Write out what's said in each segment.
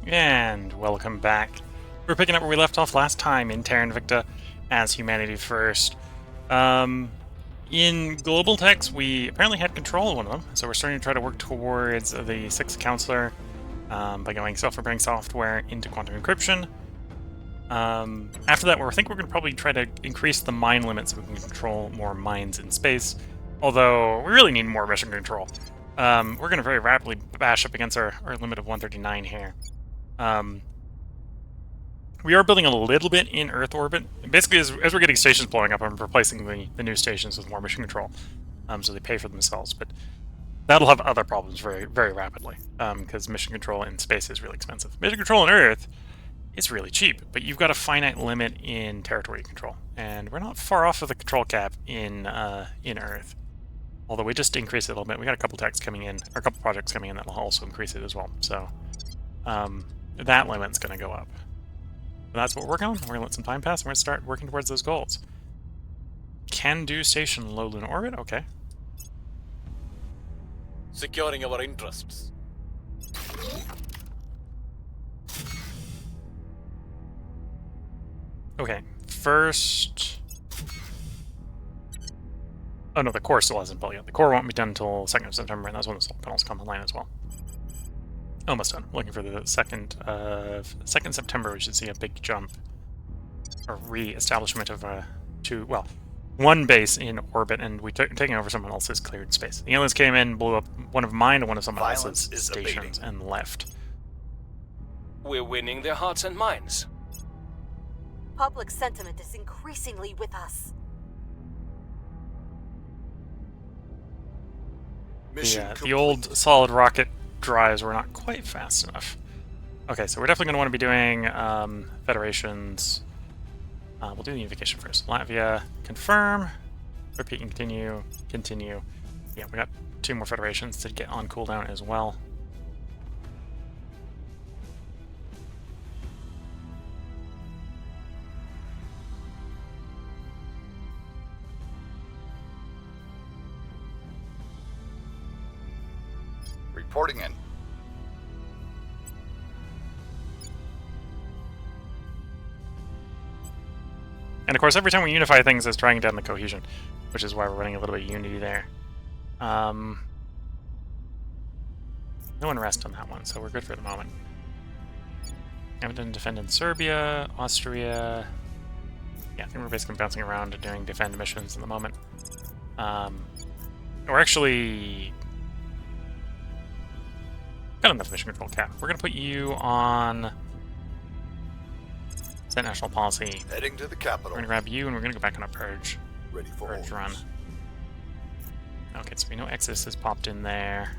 And welcome back. We're picking up where we left off last time in Terra Invicta as Humanity First. In Global Techs, we apparently had control of one of them, so we're starting to try to work towards the Sixth Counselor by going self-repairing software into quantum encryption. After that, I think we're going to probably try to increase the mine limit so we can control more mines in space, although we really need more mission control. We're going to very rapidly bash up against our limit of 139 here. We are building a little bit in Earth orbit. Basically, as we're getting stations blowing up, I'm replacing the new stations with more mission control, so they pay for themselves. But that'll have other problems very, very rapidly, because mission control in space is really expensive. Mission control on Earth is really cheap, but you've got a finite limit in territory control, and we're not far off of the control cap in Earth. Although we just increased it a little bit. We got a couple techs coming in, or a couple projects coming in that will also increase it as well. So that limit's going to go up. That's what we're working on. We're going to let some time pass, and we're going to start working towards those goals. Can do station low lunar orbit, okay. Securing our interests. Okay, first... Oh no, the core still hasn't built yet. The core won't be done until 2nd of September, and that's when the solar panels come online as well. Almost done. Looking for the 2nd September, we should see a big jump, or re-establishment of one base in orbit, and taking over someone else's cleared space. The aliens came in, blew up one of mine and one of someone else's stations, and left. We're winning their hearts and minds. Public sentiment is increasingly with us. The old solid rocket drives were not quite fast enough. Okay, so we're definitely going to want to be doing federations. We'll do the unification first. Latvia, confirm, repeat and continue, continue. Yeah, we got 2 more federations to get on cooldown as well. Reporting in. And of course, every time we unify things, it's dragging down the cohesion, which is why we're running a little bit of unity there. No unrest on that one, so we're good for the moment. Haven't done defend in Serbia, Austria. Yeah, I think we're basically bouncing around and doing defend missions at the moment. We're actually got enough mission control cap. We're going to put you on Set National Policy. Heading to the capital. We're going to grab you, and we're going to go back on a Purge. Ready for Purge run. orders. Okay, so we know Exodus has popped in there.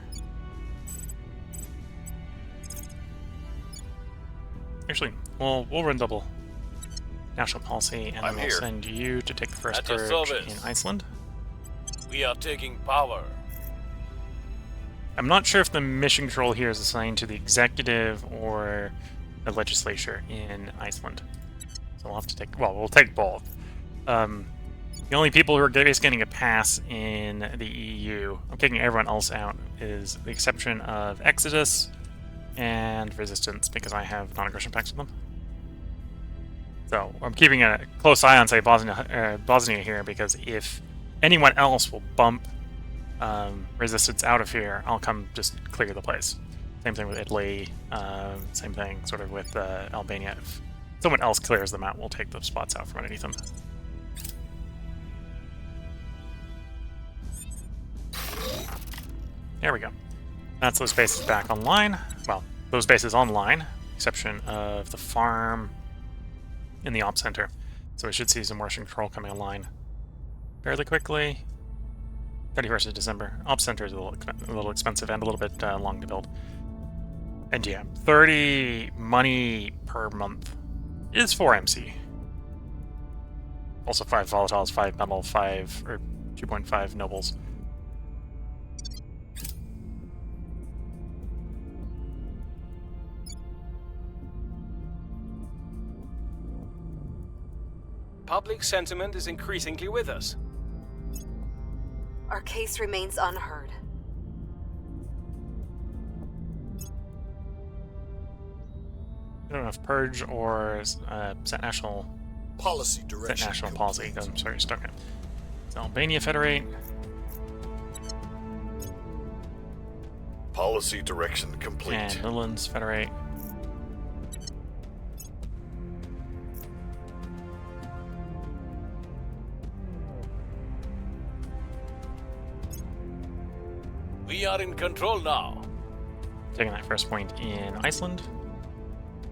Actually, we'll run double National Policy, and then we'll send you to take the first Purge in Iceland. We are taking power. I'm not sure if the mission control here is assigned to the executive or the legislature in Iceland. So we'll have to take... Well, we'll take both. The only people who are getting a pass in the EU, I'm kicking everyone else out, is the exception of Exodus and Resistance, because I have non-aggression pacts with them. So I'm keeping a close eye on, say, Bosnia here, because if anyone else will bump Resistance out of here, I'll come just clear the place. Same thing with Italy, same thing sort of with Albania. If someone else clears them out, we'll take the spots out from underneath them. There we go. That's those bases back online. Well, those bases online, exception of the farm in the op center. So we should see some Russian control coming online fairly quickly. 31st of December. Op center is a little expensive and a little bit long to build. And yeah, 30 money per month is 4 MC. Also 5 volatiles, 5 metal, 5 or 2.5 nobles. Public sentiment is increasingly with us. Our case remains unheard. I don't know if purge or set national Policy direction. policy. I'm sorry, stuck it. So Albania federate. Policy direction complete. And Netherlands federate. We are in control now. Taking that first point in Iceland.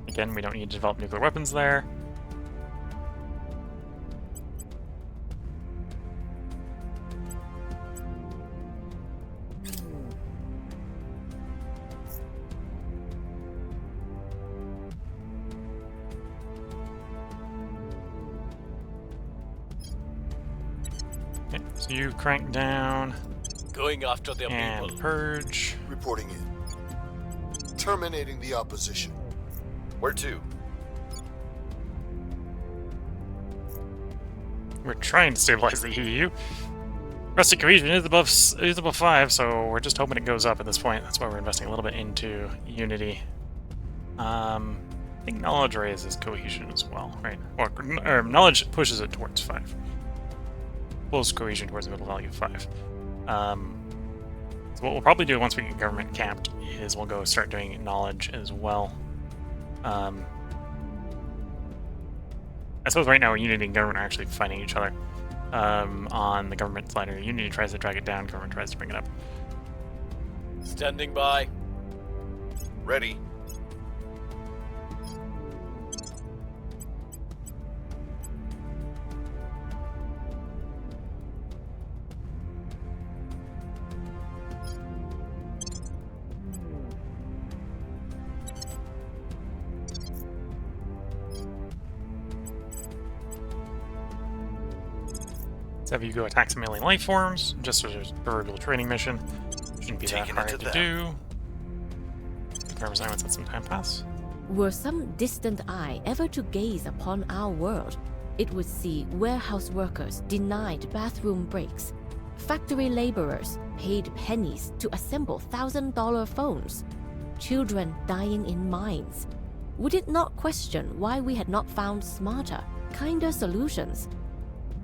Again, we don't need to develop nuclear weapons there. Okay, so you crank down Going after their and people. purge. Reporting in. Terminating the opposition. Where to? We're trying to stabilize the EU. Rustic cohesion is above 5, so we're just hoping it goes up at this point. That's why we're investing a little bit into unity. I think knowledge raises cohesion as well, right? Or knowledge pushes it towards 5. Pulls cohesion towards a middle value of 5. So what we'll probably do once we get government capped is we'll go start doing knowledge as well. I suppose right now Unity and government are actually fighting each other on the government slider. Unity tries to drag it down, government tries to bring it up. Standing by. Ready. Let's have you go attack some alien life forms, just as a proverbial training mission. Shouldn't be that Taking it hard to to them. do. Confirm assignments let some time pass. Were some distant eye ever to gaze upon our world, it would see warehouse workers denied bathroom breaks, factory laborers paid pennies to assemble $1,000 phones, children dying in mines. Would it not question why we had not found smarter, kinder solutions?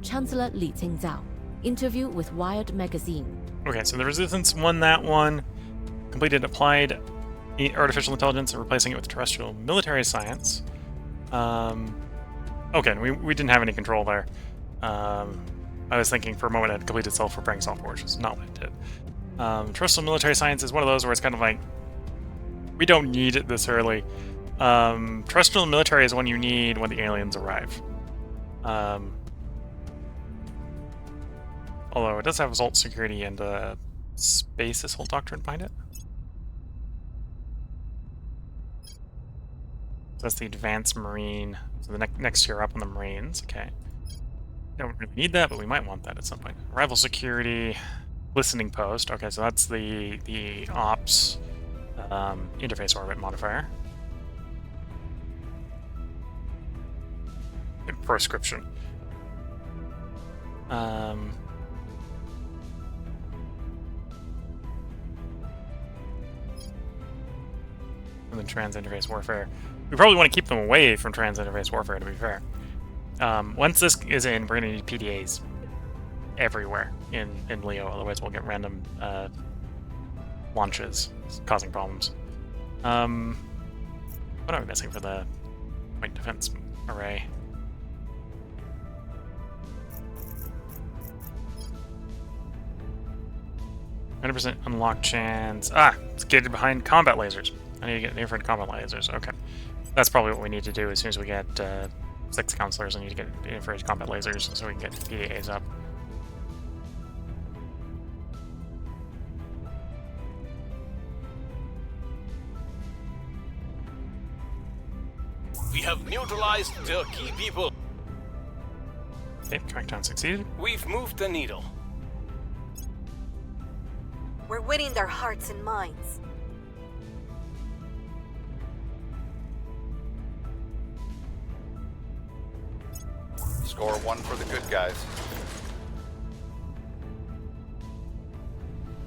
Chancellor Li Qingzhao, interview with Wired magazine. Okay, so the Resistance won that one. Completed applied artificial intelligence and replacing it with terrestrial military science. Okay, we didn't have any control there. I was thinking for a moment it had completed self-repairing software, which is not what it did. Terrestrial military science is one of those where it's kind of like, we don't need it this early. Terrestrial military is one you need when the aliens arrive. Although it does have Assault Security and Space Assault Doctrine behind it. So that's the Advanced Marine. So the next tier up on the Marines. Okay. Don't really need that, but we might want that at some point. Rival Security, Listening Post. Okay, so that's the Ops Interface Orbit modifier. And Proscription. And then trans-interface warfare. We probably want to keep them away from trans-interface warfare, to be fair. Once this is in, we're going to need PDAs everywhere in Leo, otherwise we'll get random launches causing problems. What am I missing for the point defense array? %, unlock chance. It's gated behind combat lasers. I need to get infrared combat lasers. Okay. That's probably what we need to do as soon as we get 6 counselors. I need to get infrared combat lasers so we can get PDAs up. We have neutralized their key people. Okay, crackdown succeeded. We've moved the needle. We're winning their hearts and minds. Score 1 for the good guys.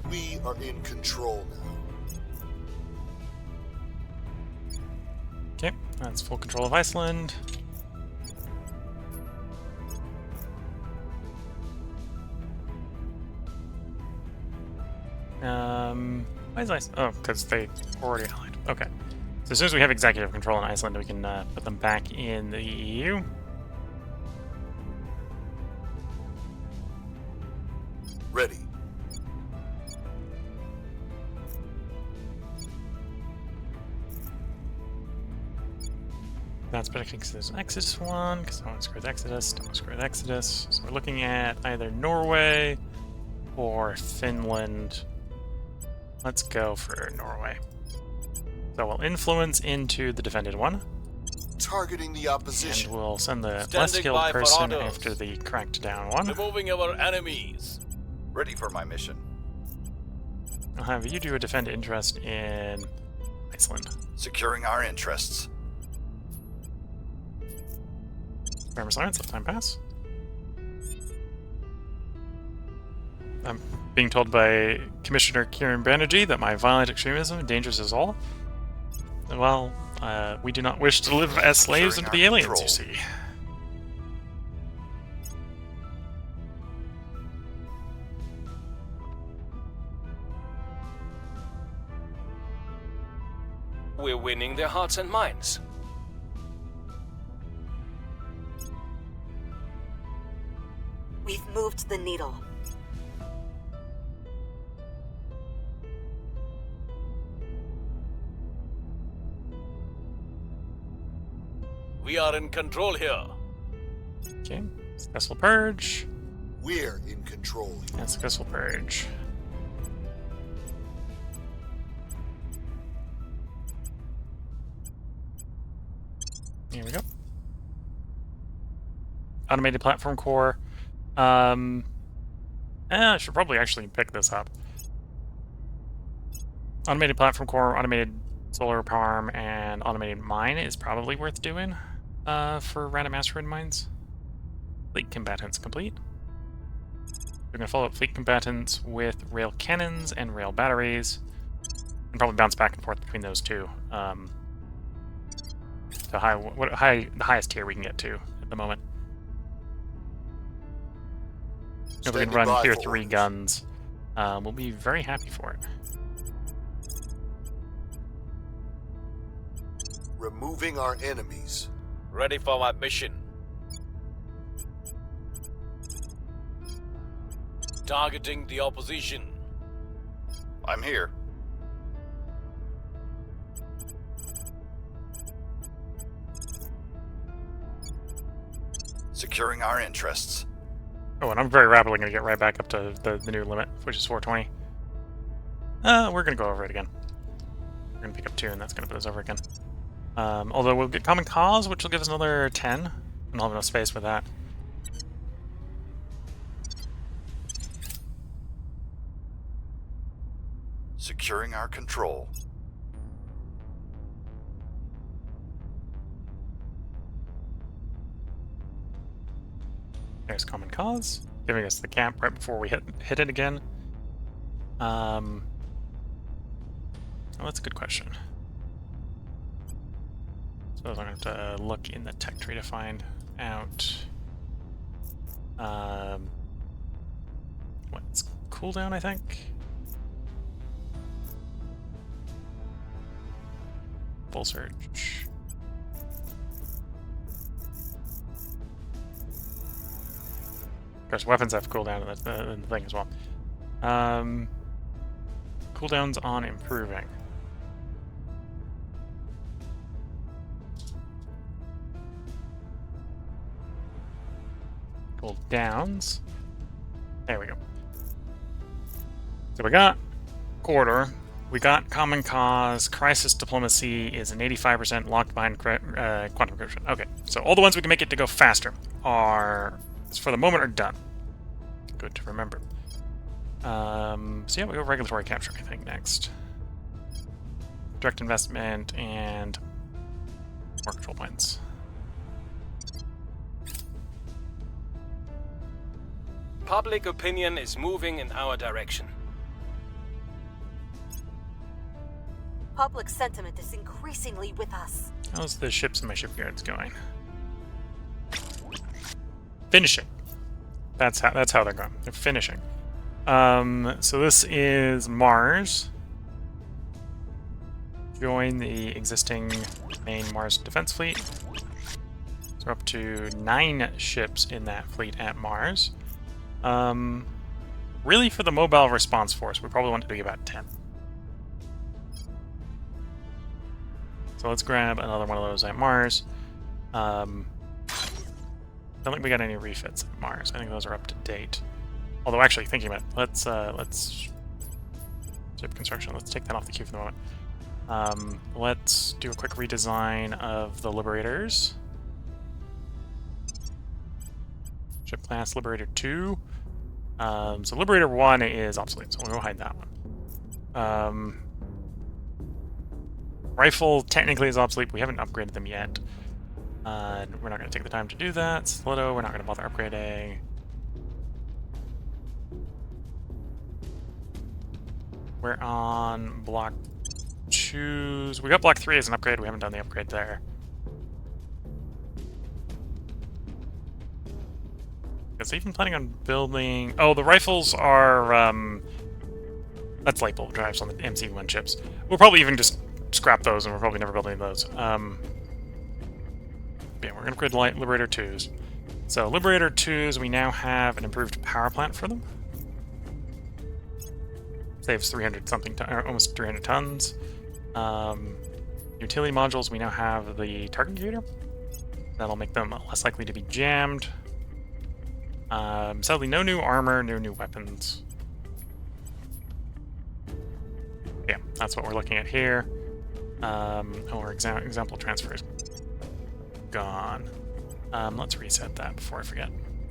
We are in control now. Okay, that's full control of Iceland. Why is Iceland? Oh, because they already allied. Okay. So as soon as we have executive control in Iceland, we can put them back in the EU. Ready. That's predicting because there's an Exodus one, because I want to screw with Exodus, don't want to screw with Exodus. So we're looking at either Norway or Finland. Let's go for Norway. So we'll influence into the defended one. Targeting the opposition. And we'll send the less Standing skilled by for person orders. after the cracked down one. Removing our enemies. Ready for my mission. I'll have you do a defend interest in Iceland. Securing our interests. Farmer Science, let time pass. I'm being told by Commissioner Kieran Banerjee that my violent extremism endangers us all. Well, we do not wish to live as slaves under the aliens, you see. We're winning their hearts and minds. We've moved the needle. We are in control here. Okay, successful purge. We're in control here. And successful purge. Here we go. Automated platform core. I should probably actually pick this up. Automated platform core, automated solar farm, and automated mine is probably worth doing for random asteroid mines. Fleet combatants complete. We're going to follow up fleet combatants with rail cannons and rail batteries, and probably bounce back and forth between those two. The highest tier we can get to at the moment. If we can Standing by run tier for 3 orders. guns, we'll be very happy for it. Removing our enemies. Ready for my mission. Targeting the opposition. I'm here. Securing our interests. Oh, and I'm very rapidly going to get right back up to the new limit, which is 420. We're going to go over it again. We're going to pick up 2, and that's going to put us over again. Although we'll get Common Cause, which will give us another 10. And I'll have enough space for that. Securing our control. There's Common Cause, giving us the camp right before we hit it again. Well, that's a good question. Suppose I'm going to have to look in the tech tree to find out what's cooldown, I think. Full surge. Of course, weapons have cooldown in the thing as well. Cooldowns on improving. Cooldowns. There we go. So we got Corridor. We got Common Cause. Crisis Diplomacy is an 85% locked behind quantum encryption. Okay, so all the ones we can make it to go faster are, for the moment, are done. Good to remember. So yeah, we go regulatory capture, I think, next. Direct investment and more control points. Public opinion is moving in our direction. Public sentiment is increasingly with us. How's the ships in my shipyards going? Finishing. That's how they're going. They're finishing. So this is Mars. Join the existing main Mars defense fleet. So we're up to 9 ships in that fleet at Mars. Really, for the mobile response force, we probably want to be about 10. So let's grab another one of those at Mars. Don't think we got any refits at Mars. I think those are up to date. Although, actually, thinking about it, let's ship construction. Let's take that off the queue for the moment. Let's do a quick redesign of the Liberators. Ship class Liberator 2. So Liberator 1 is obsolete, so we'll hide that one. Rifle technically is obsolete, but we haven't upgraded them yet. We're not going to take the time to do that. Slido, we're not going to bother upgrading. We're on block 2s. We got block 3 as an upgrade. We haven't done the upgrade there. Is he even planning on building... Oh, the rifles are... That's light bulb drives on the MC1 chips. We'll probably even just scrap those, and we're probably never building those. Yeah, we're going to upgrade Liberator 2s. So, Liberator 2s, we now have an improved power plant for them. Saves 300 something, almost 300 tons. Utility modules, we now have the target computer. That'll make them less likely to be jammed. Sadly, no new armor, no new weapons. Yeah, that's what we're looking at here. Our example transfer is gone. Let's reset that before I forget.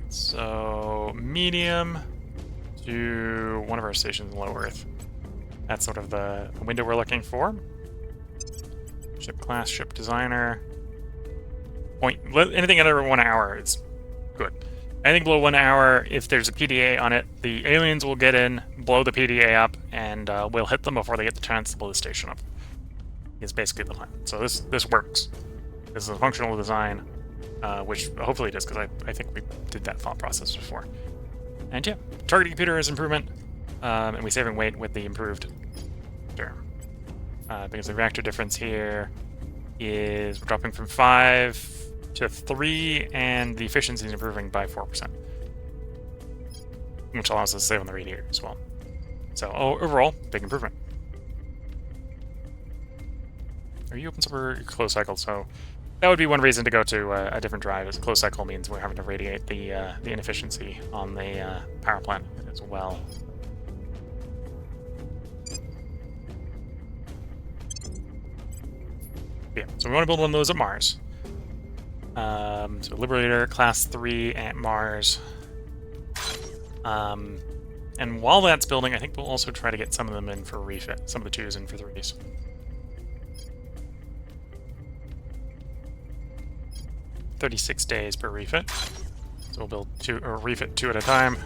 So, medium to one of our stations in low Earth. That's sort of the window we're looking for. Ship class, ship designer. Anything under 1 hour is good. Anything below 1 hour, if there's a PDA on it, the aliens will get in, blow the PDA up, and we'll hit them before they get the chance to blow the station up. Is basically the plan. So this works. This is a functional design, which hopefully it is, because I think we did that thought process before. And yeah, targeting computer is improvement, and we saving weight with the improved term. Because the reactor difference here is we're dropping from 5 to 3, and the efficiency is improving by 4%, which allows us to save on the radiator as well. So overall, big improvement. Are you open for closed cycle? So that would be one reason to go to a different drive. Is closed cycle means we're having to radiate the inefficiency on the power plant as well. Yeah, so we want to build one of those at Mars. So Liberator class 3 at Mars. And while that's building, I think we'll also try to get some of them in for refit. Some of the 2s in for 3s. $36 days per refit. So we'll build 2 or refit 2 at a time.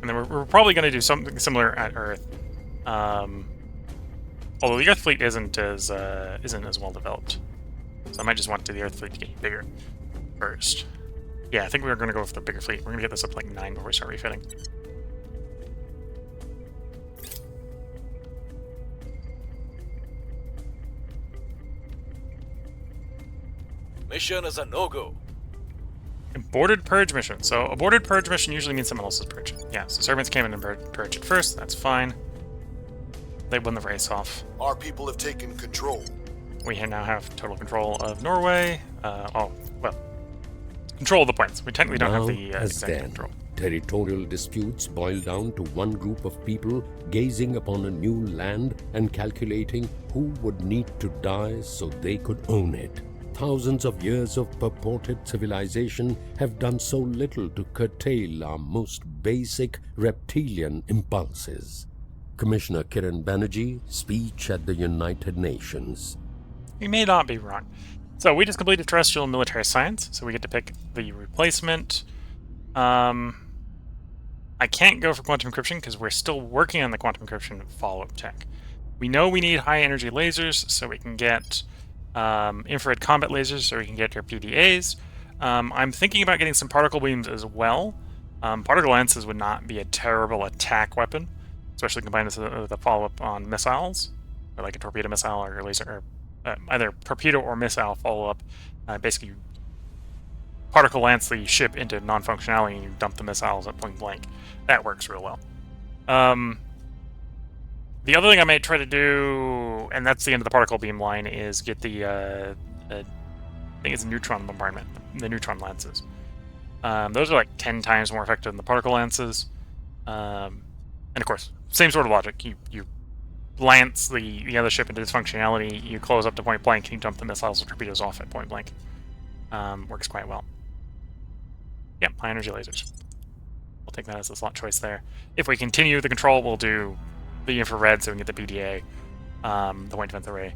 And then we're probably going to do something similar at Earth. Although the Earth fleet isn't as well developed, so I might just want the Earth fleet to get bigger first. Yeah, I think we're going to go with the bigger fleet. We're going to get this up to like 9 before we start refitting. Mission is a no-go. Aborted purge mission. So aborted purge mission usually means someone else's purge. Yeah, so servants came in and purged it first. That's fine. They won the race off. Our people have taken control. We now have total control of Norway. Control of the points. We technically don't have the executive control. Territorial disputes boil down to one group of people gazing upon a new land and calculating who would need to die so they could own it. Thousands of years of purported civilization have done so little to curtail our most basic reptilian impulses. Commissioner Kiran Banerjee, speech at the United Nations. You may not be wrong. So we just completed terrestrial military science, so we get to pick the replacement. I can't go for quantum encryption because we're still working on the quantum encryption follow-up tech. We know we need high energy lasers so we can get infrared combat lasers so we can get our PDAs. I'm thinking about getting some particle beams as well. Particle lances would not be a terrible attack weapon, especially combined with a follow-up on missiles, or like a torpedo missile or a laser, or either torpedo or missile follow-up. Basically, you particle lance the ship into non-functionality and you dump the missiles at point blank. That works real well. The other thing I might try to do, and that's the end of the particle beam line, is get the I think it's a neutron bombardment, the neutron lances. Those are like 10 times more effective than the particle lances. And of course, same sort of logic. You lance the other ship into dysfunctionality, you close up to point blank, and you dump the missiles or torpedoes off at point blank. Works quite well. Yeah, high energy lasers. We'll take that as the slot choice there. If we continue the control, we'll do the infrared so we can get the PDA, the point defense array.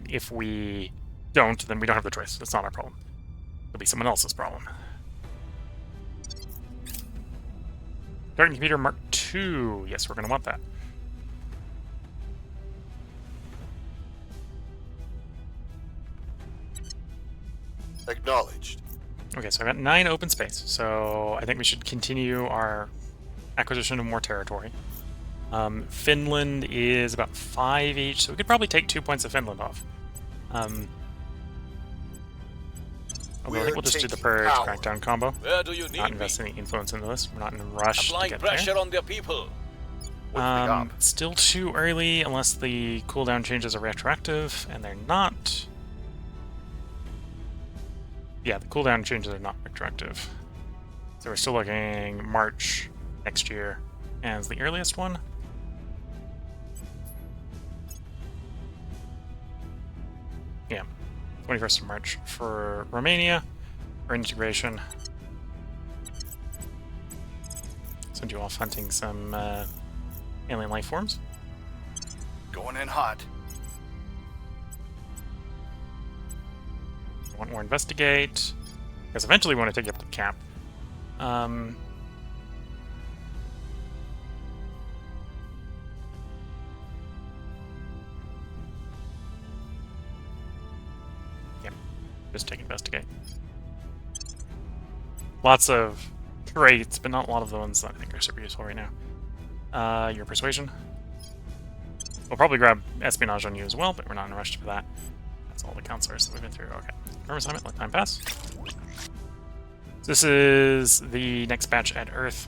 If we don't, then we don't have the choice. It's not our problem. It'll be someone else's problem. Targeting computer Mark II. Yes, we're going to want that. Acknowledged. Okay, so I've got 9 open space, so I think we should continue our acquisition of more territory. Finland is about 5 each, so we could probably take 2 points of Finland off. Although I think we'll just do the Purge Crackdown combo. Where do you need Not invest any influence into this. We're not in a rush to Applying get pressure there. on the people. Still too early unless the cooldown changes are retroactive, and they're not. Yeah, the cooldown changes are not retroactive. So we're still looking March next year as the earliest one. Yeah, 21st of March for Romania, for integration. Send you off hunting some alien life forms. Going in hot. Want more investigate, because eventually we want to take you up to the cap. Yep, just take investigate. Lots of traits, but not a lot of the ones that I think are super useful right now. Your persuasion. We'll probably grab espionage on you as well, but we're not in a rush for that. That's all the counselors that we've been through. Okay. Confirm assignment, let time pass. This is the next batch at Earth.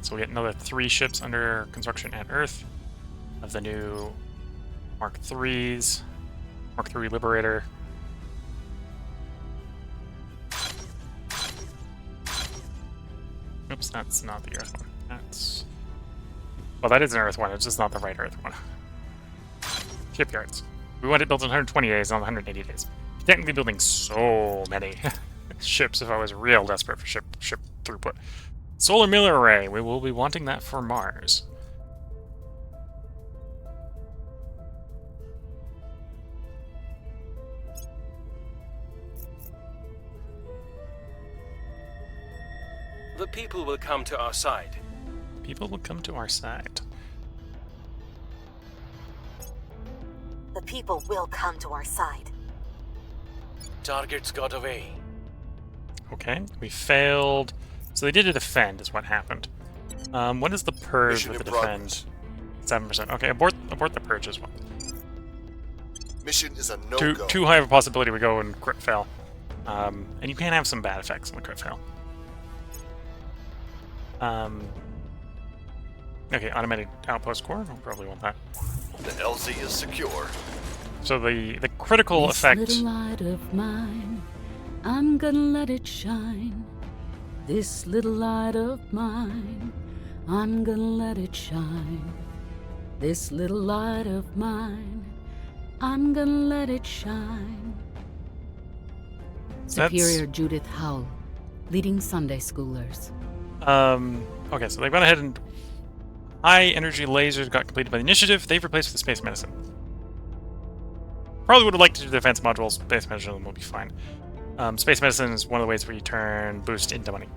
So we get another 3 ships under construction at Earth of the new Mark IIIs, Mark III Liberator. Oops, that's not the Earth one. That's... Well, that is an Earth one, it's just not the right Earth one. Shipyards. We want it built in 120 days, not 180 days. Technically building so many ships if I was real desperate for ship throughput. Solar Miller Array, we will be wanting that for Mars. The people will come to our side. People will come to our side. The people will come to our side. Targets got away. Okay, we failed. So they did a defend, is what happened. What is the purge Mission with the in defend? progress. 7%. Okay, abort the purge as well. Mission is a no-go. Too high of a possibility we go and crit fail. And you can have some bad effects on the crit fail. Okay, automated outpost core. I'll probably want that. The LZ is secure. So the critical This effect. little light of mine, I'm gonna let it shine. This little light of mine, I'm gonna let it shine. This little light of mine, I'm gonna let it shine. Superior Judith Howell, leading Sunday schoolers. Okay, so they've gone ahead and high energy lasers got completed by the initiative. They've replaced with the space medicine. Probably would have liked to do the defense modules. Space medicine will be fine. Space medicine is one of the ways where you turn boost into money.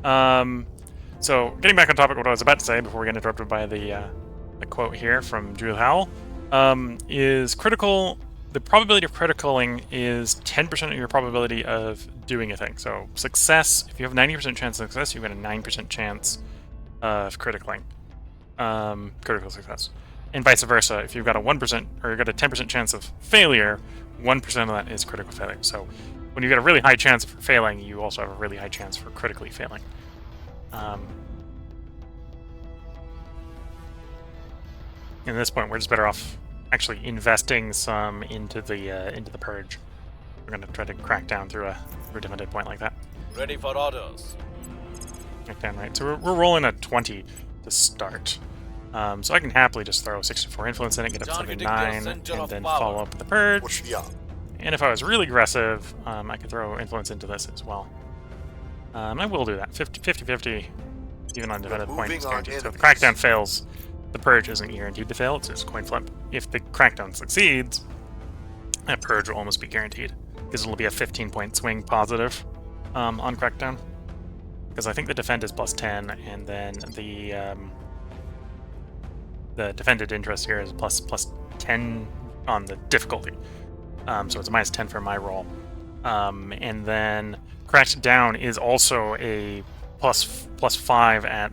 So, getting back on topic of what I was about to say before we get interrupted by the quote here from Drew Howell, is critical. The probability of criticaling is 10% of your probability of doing a thing. So, success, if you have a 90% chance of success, you've got a 9% chance of criticaling. Critical success. And vice versa, if you've got a 1% or you've got a 10% chance of failure, 1% of that is critical failure. So, when you get a really high chance for failing, you also have a really high chance for critically failing. At this point, we're just better off actually investing some into the purge. We're gonna try to crack down through a defended point like that. Ready for orders. Crack down, right? So we're rolling a 20 to start. So I can happily just throw 64 influence in it, get up to 79, and then follow up with the purge. What's the up? And if I was really aggressive, I could throw influence into this as well. I will do that. 50-50, even on defended point, is guaranteed. So if the crackdown fails, the purge isn't guaranteed to fail, it's just a coin flip. If the crackdown succeeds, that purge will almost be guaranteed, because it'll be a 15-point swing positive on crackdown. Because I think the defend is +10, and then the defended interest here is plus 10 on the difficulty. So it's a -10 for my roll. And then cracked down is also a plus 5 at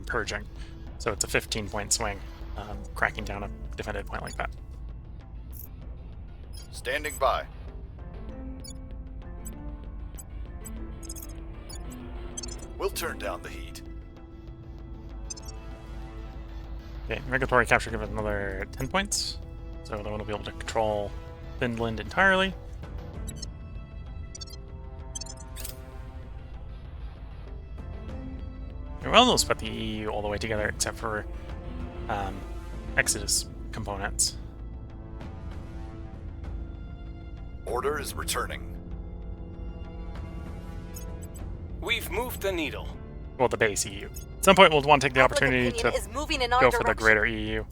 purging. So it's a 15-point swing, cracking down a defended point like that. Standing by. We'll turn down the heat. Okay, regulatory capture gives it another 10 points. So then we'll be able to control Finland entirely. Well, they'll put the EU all the way together except for Exodus components. Order is returning. We've moved the needle. Well, the base EU. At some point, we'll want to take the Public opportunity opinion to is moving in our go for the direction. greater EU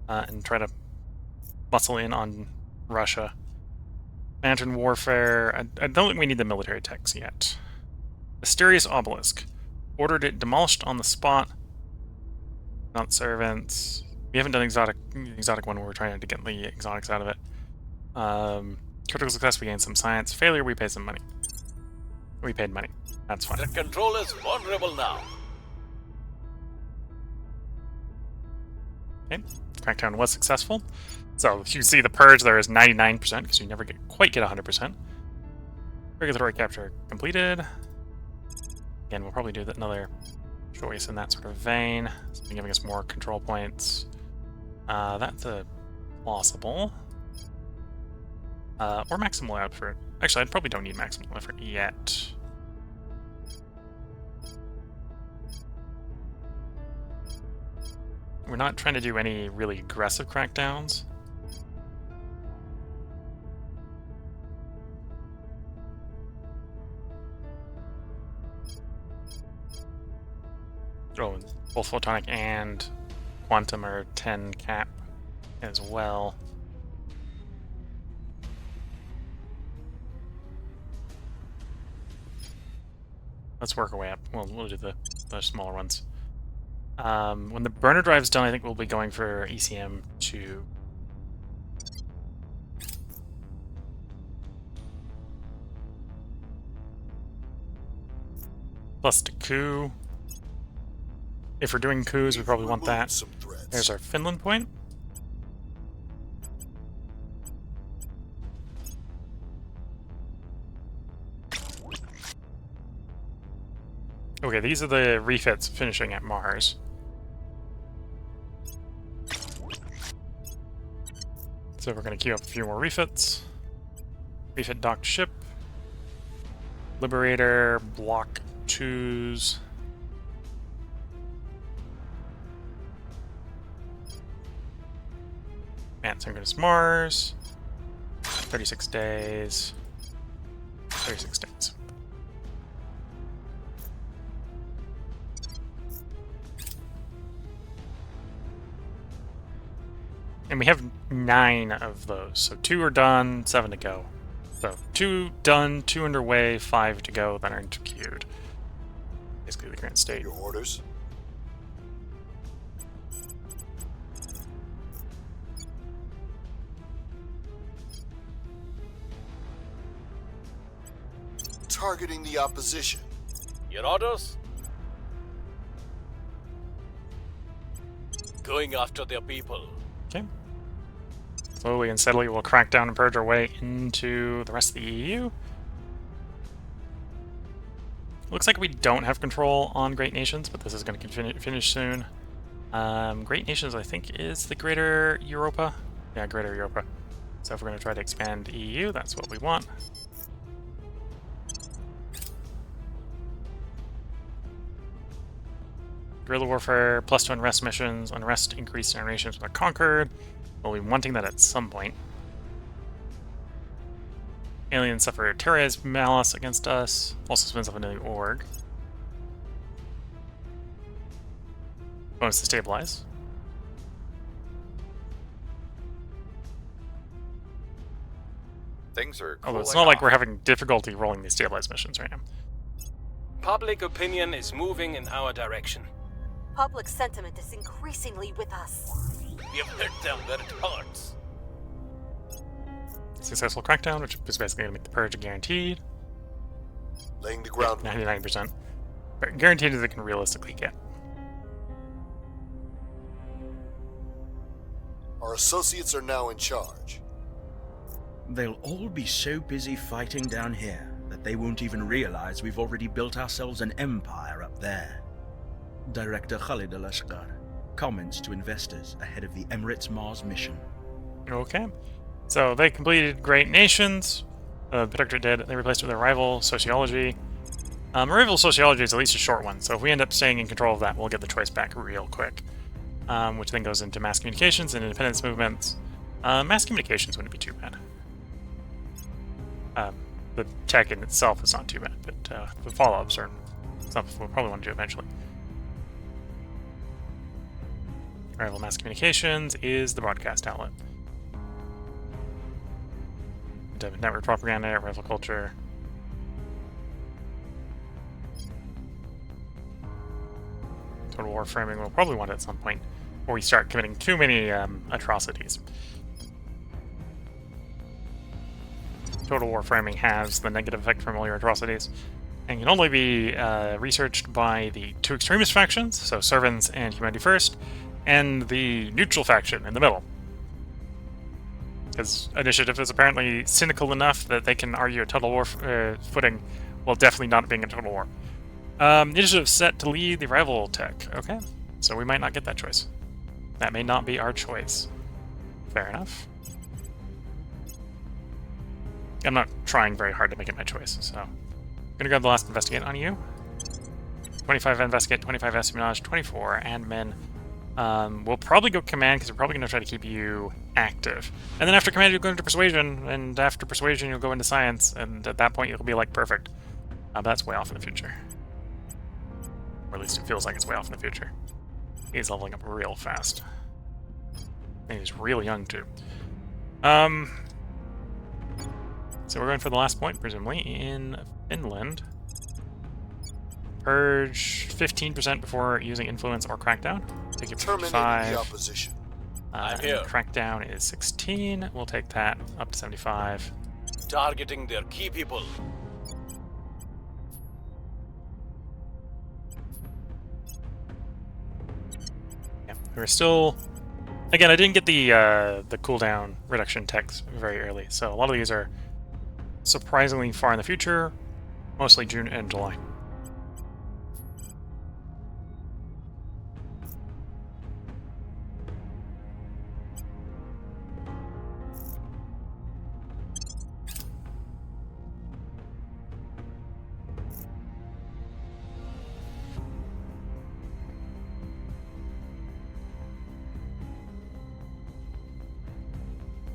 and try to muscle in on Russia. Lantern warfare. I don't think we need the military techs yet. Mysterious obelisk. Ordered it demolished on the spot. Not servants. We haven't done exotic one where we're trying to get the exotics out of it. Critical success, we gain some science. Failure, we pay some money. We paid money. That's fine. The control is vulnerable now. Okay, crackdown was successful. So if you see the purge, there is 99% because you never quite get 100%. Regulatory capture completed. Again, we'll probably do another choice in that sort of vein. Something giving us more control points. That's a plausible. Or maximal effort. Actually, I probably don't need maximal effort yet. We're not trying to do any really aggressive crackdowns. Oh, both photonic and quantum are 10 cap as well. Let's work our way up. We'll do the smaller ones. When the burner drive's done, I think we'll be going for ECM 2. Plus the coup. If we're doing coups, we probably want that. Some threats. There's our Finland point. Okay, these are the refits finishing at Mars. So we're going to queue up a few more refits. Refit docked ship. Liberator, block 2s. Synchronous Mars. 36 days. 36 days. And we have 9 of those. So 2 are done, 7 to go. So 2 done, 2 underway, 5 to go that aren't queued. Okay, basically the current state. Your orders? Targeting the opposition. Your orders? Going after their people. Okay. Slowly and steadily, we'll crack down and purge our way into the rest of the EU. Looks like we don't have control on Great Nations, but this is going to finish soon. Great Nations, I think, is the Greater Europa. Yeah, Greater Europa. So if we're going to try to expand EU, that's what we want. Guerrilla warfare, +2 unrest missions, unrest increased generations when they're conquered. We'll be wanting that at some point. Aliens suffer Terra's malice against us. Also spins up a new org. Bonus to stabilize. Things are Although it's cooling not like off. we're having difficulty rolling these stabilized missions right now. Public opinion is moving in our direction. Public sentiment is increasingly with us. We have hit them where it hurts. Successful crackdown, which is basically going to make the purge guaranteed. Laying the groundwork. 99%. But guaranteed as it can realistically get. Our associates are now in charge. They'll all be so busy fighting down here that they won't even realize we've already built ourselves an empire up there. Director Khalid Al-Ashqar comments to investors ahead of the Emirates Mars mission. Okay. So they completed Great Nations. The Protectorate did. They replaced it with Arrival Sociology. Arrival Sociology is at least a short one, so if we end up staying in control of that, we'll get the choice back real quick. Which then goes into mass communications and independence movements. Mass communications wouldn't be too bad. The tech in itself is not too bad, but the follow-ups are something we'll probably want to do eventually. Arrival mass communications is the broadcast outlet. Network propaganda, rival culture. Total war framing we'll probably want at some point, before we start committing too many atrocities. Total war framing has the negative effect from all your atrocities, and can only be researched by the two extremist factions, so Servants and Humanity First, and the neutral faction in the middle. Because Initiative is apparently cynical enough that they can argue a total war footing while definitely not being a total war. Initiative set to lead the rival tech. Okay, so we might not get that choice. That may not be our choice. Fair enough. I'm not trying very hard to make it my choice, so I'm gonna go to the last investigate on you. 25 investigate, 25 espionage, 24 admin. We'll probably go command because we're probably going to try to keep you active. And then after command, you'll go into persuasion, and after persuasion, you'll go into science, and at that point, you'll be like perfect. But that's way off in the future. Or at least it feels like it's way off in the future. He's leveling up real fast. And he's real young, too. So we're going for the last point, presumably, in Finland. Purge 15% before using influence or crackdown. Take it to Terminating 5. the opposition. I'm here. Crackdown is 16. We'll take that up to 75. Targeting their key people. Yeah, we're still. Again, I didn't get the cooldown reduction text very early, so a lot of these are surprisingly far in the future, mostly June and July.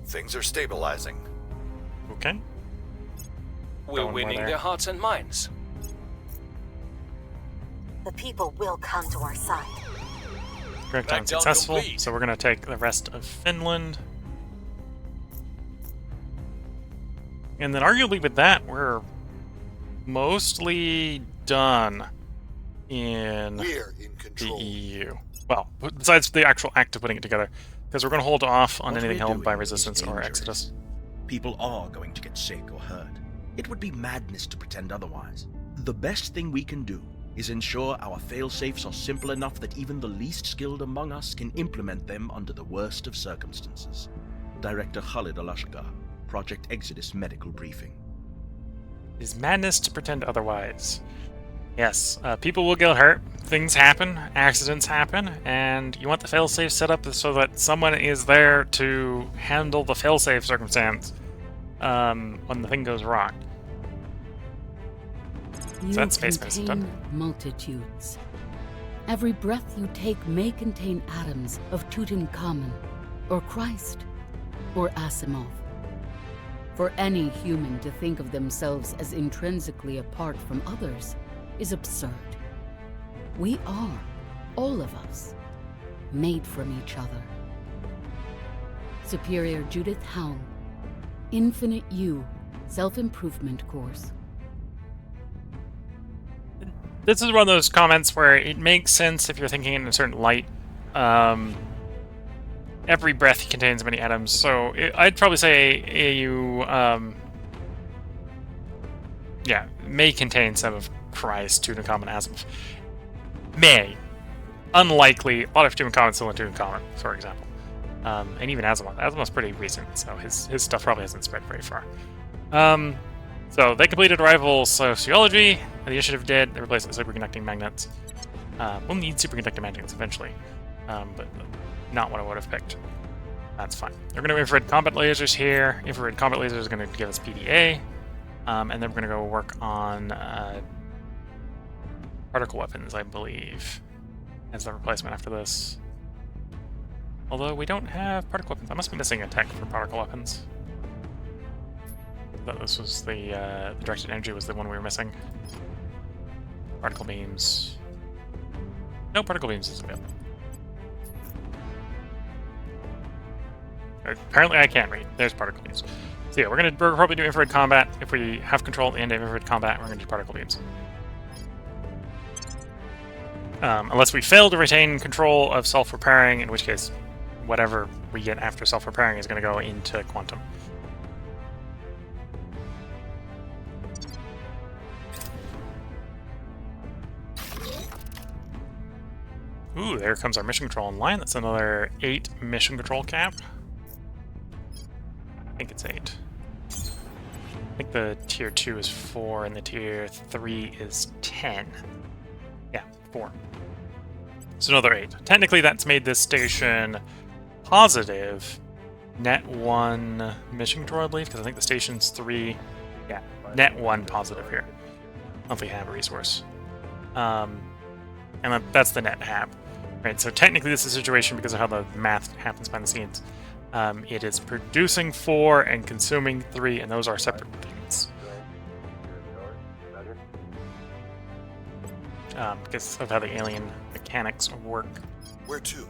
Things are stabilizing. Okay. We're Going more winning there. their hearts and minds. The people will come to our side. Crackdown Crackdown successful, complete. so we're going to take the rest of Finland. And then arguably with that, we're mostly done in We're in the control. EU. Well, besides the actual act of putting it together, because we're going to hold off on What anything we're held by doing is Resistance or dangerous. Exodus. People are going to get sick or hurt. It would be madness to pretend otherwise. The best thing we can do is ensure our failsafes are simple enough that even the least skilled among us can implement them under the worst of circumstances. Director Khalid Al-Ashgar, Project Exodus Medical Briefing. It is madness to pretend otherwise. Yes, people will get hurt, things happen, accidents happen, and you want the failsafe set up so that someone is there to handle the failsafe circumstance when the thing goes wrong. You That's Space Medicine contain done. multitudes. Every breath you take may contain atoms of Tutankhamun, or Christ, or Asimov. For any human to think of themselves as intrinsically apart from others is absurd. We are, all of us, made from each other. Superior Judith Howe, Infinite You, Self-Improvement Course. This is one of those comments where it makes sense if you're thinking in a certain light. Every breath contains many atoms, so I'd probably say AU, yeah, may contain some of Christ, Tutankhamun, Asimov. May. Unlikely. A lot of Tutankhamun still in Tutankhamun, for example. And even Asimov. Asimov's pretty recent, so his stuff probably hasn't spread very far. So they completed rival sociology. The initiative did. They replaced it with superconducting magnets. We'll need superconducting magnets eventually, but not what I would have picked. That's fine. They're going to infrared combat lasers here. Infrared combat lasers is going to give us PDA, and then we're going to go work on particle weapons, I believe, as the replacement after this. Although we don't have particle weapons. I must be missing a tech for particle weapons. I thought this was the directed energy was the one we were missing. Particle beams. No, particle beams is available. Apparently I can't read. There's particle beams. So yeah, we're probably do infrared combat. If we have control at the end of infrared combat, we're gonna do particle beams. Unless we fail to retain control of self-repairing, in which case whatever we get after self-repairing is gonna go into quantum. Ooh, there comes our mission control online. That's another 8 mission control cap. I think it's 8. I think the tier 2 is 4 and the tier 3 is 10. Yeah, 4. So another 8. Technically that's made this station positive net 1 mission control, I believe, because I think the station's 3. Yeah, net 1 positive here. Monthly HAB resource. And that's the net HAB. Right, so technically this is a situation because of how the math happens behind the scenes. It is producing 4 and consuming 3, and those are separate things. Because of how the alien mechanics work. Where to?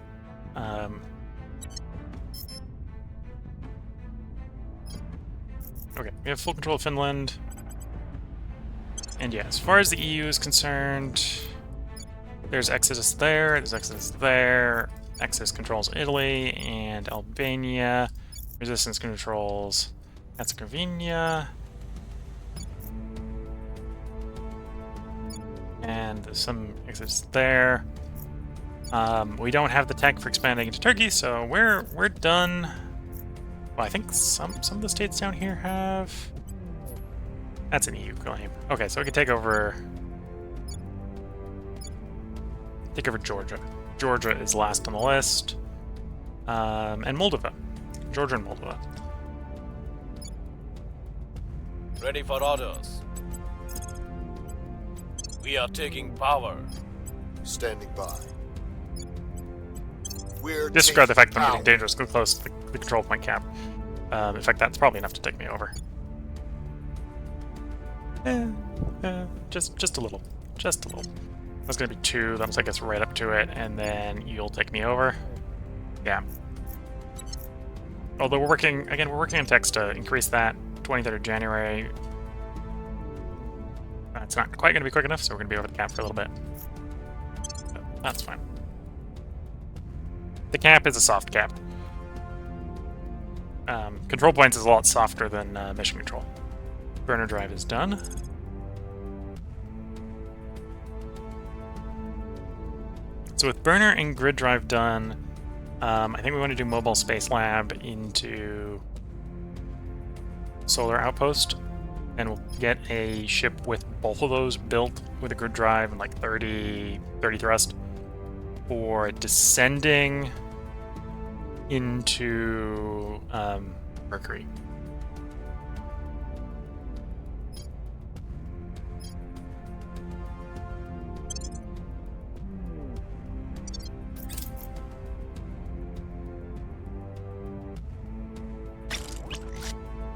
Okay, we have full control of Finland. And yeah, as far as the EU is concerned, there's Exodus there, there's Exodus there. Exodus controls Italy and Albania. Resistance controls Herzegovina. And there's some Exodus there. We don't have the tech for expanding into Turkey, so we're done. Well, I think some of the states down here have. That's an EU claim. Okay, so we can take over Georgia. Georgia is last on the list. And Moldova. Georgia and Moldova. Ready for orders. We are taking power. Standing by. We're Disregard the fact that I'm taking getting dangerously close to the control point cap. In fact, that's probably enough to take me over. Just a little. Just a little. That's gonna be 2, that looks like it's right up to it, and then you'll take me over. Yeah. Although we're working on text to increase that 23rd of January. It's not quite gonna be quick enough, so we're gonna be over the cap for a little bit. That's fine. The cap is a soft cap. Control points is a lot softer than mission control. Burner drive is done. So with burner and grid drive done, I think we want to do mobile space lab into solar outpost, and we'll get a ship with both of those built with a grid drive and like 30 thrust for descending into Mercury.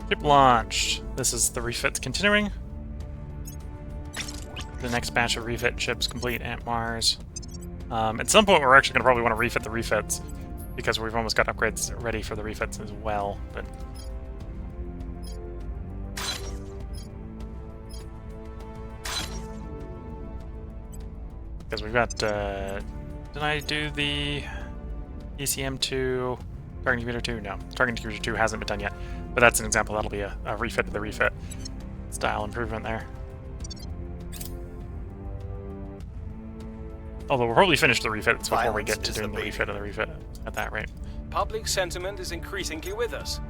Ship launched. This is the refits continuing. The next batch of refit ships complete at Mars. At some point, we're actually going to probably want to refit the refits because we've almost got upgrades ready for the refits as well. But because we've got, did I do the ECM2 targeting computer 2? No, targeting computer 2 hasn't been done yet. But that's an example. That'll be a refit of the refit style improvement there. Although we'll probably finish the refits before we get to doing the refit of the refit at that rate. Public sentiment is increasingly with us.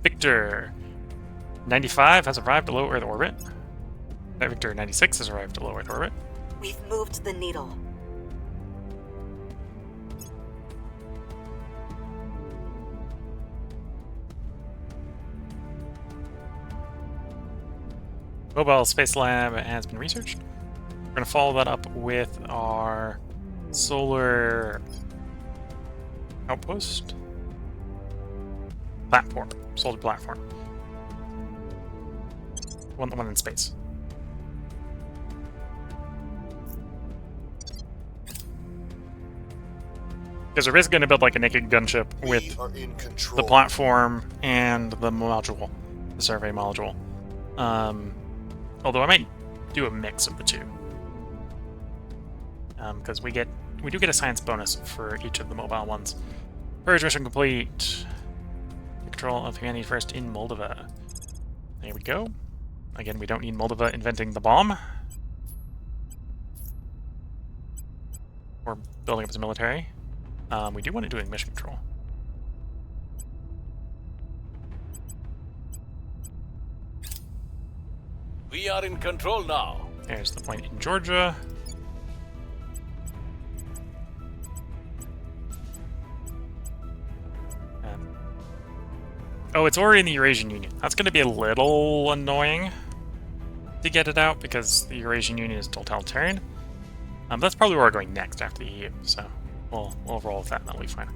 Victor 95 has arrived at low Earth orbit. Victor 96 has arrived at low Earth orbit. We've moved the needle. Mobile Space Lab has been researched. We're going to follow that up with our solar outpost platform, solar platform. One in space. Because we're basically going to build like a naked gunship with the platform and the module, the survey module. Although I might do a mix of the two. Because we do get a science bonus for each of the mobile ones. Purge mission complete. Control of humanity first in Moldova. There we go. Again, we don't need Moldova inventing the bomb. Or building up the military. We do want to do mission control. We are in control now. There's the point in Georgia. Oh, it's already in the Eurasian Union. That's going to be a little annoying to get it out because the Eurasian Union is totalitarian. That's probably where we're going next after the EU, so we'll roll with that and that'll be fine.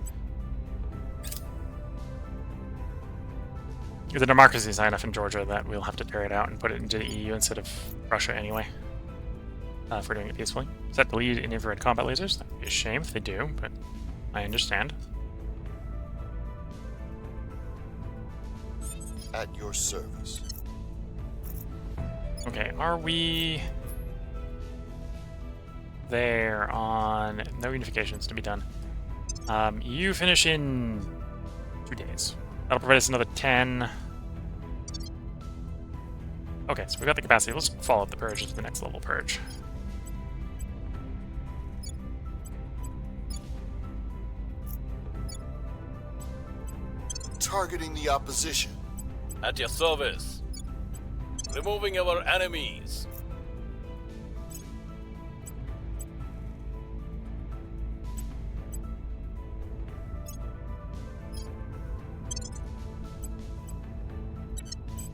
The democracy is high enough in Georgia that we'll have to tear it out and put it into the EU instead of Russia anyway. If we're doing it peacefully. Set the lead in infrared combat lasers. That would be a shame if they do, but I understand. At your service. Okay, are we there on... No unifications to be done. You finish in 2 days. That'll provide us another 10. Okay, so we've got the capacity. Let's follow up the purge to the next level purge. Targeting the opposition. At your service. Removing our enemies.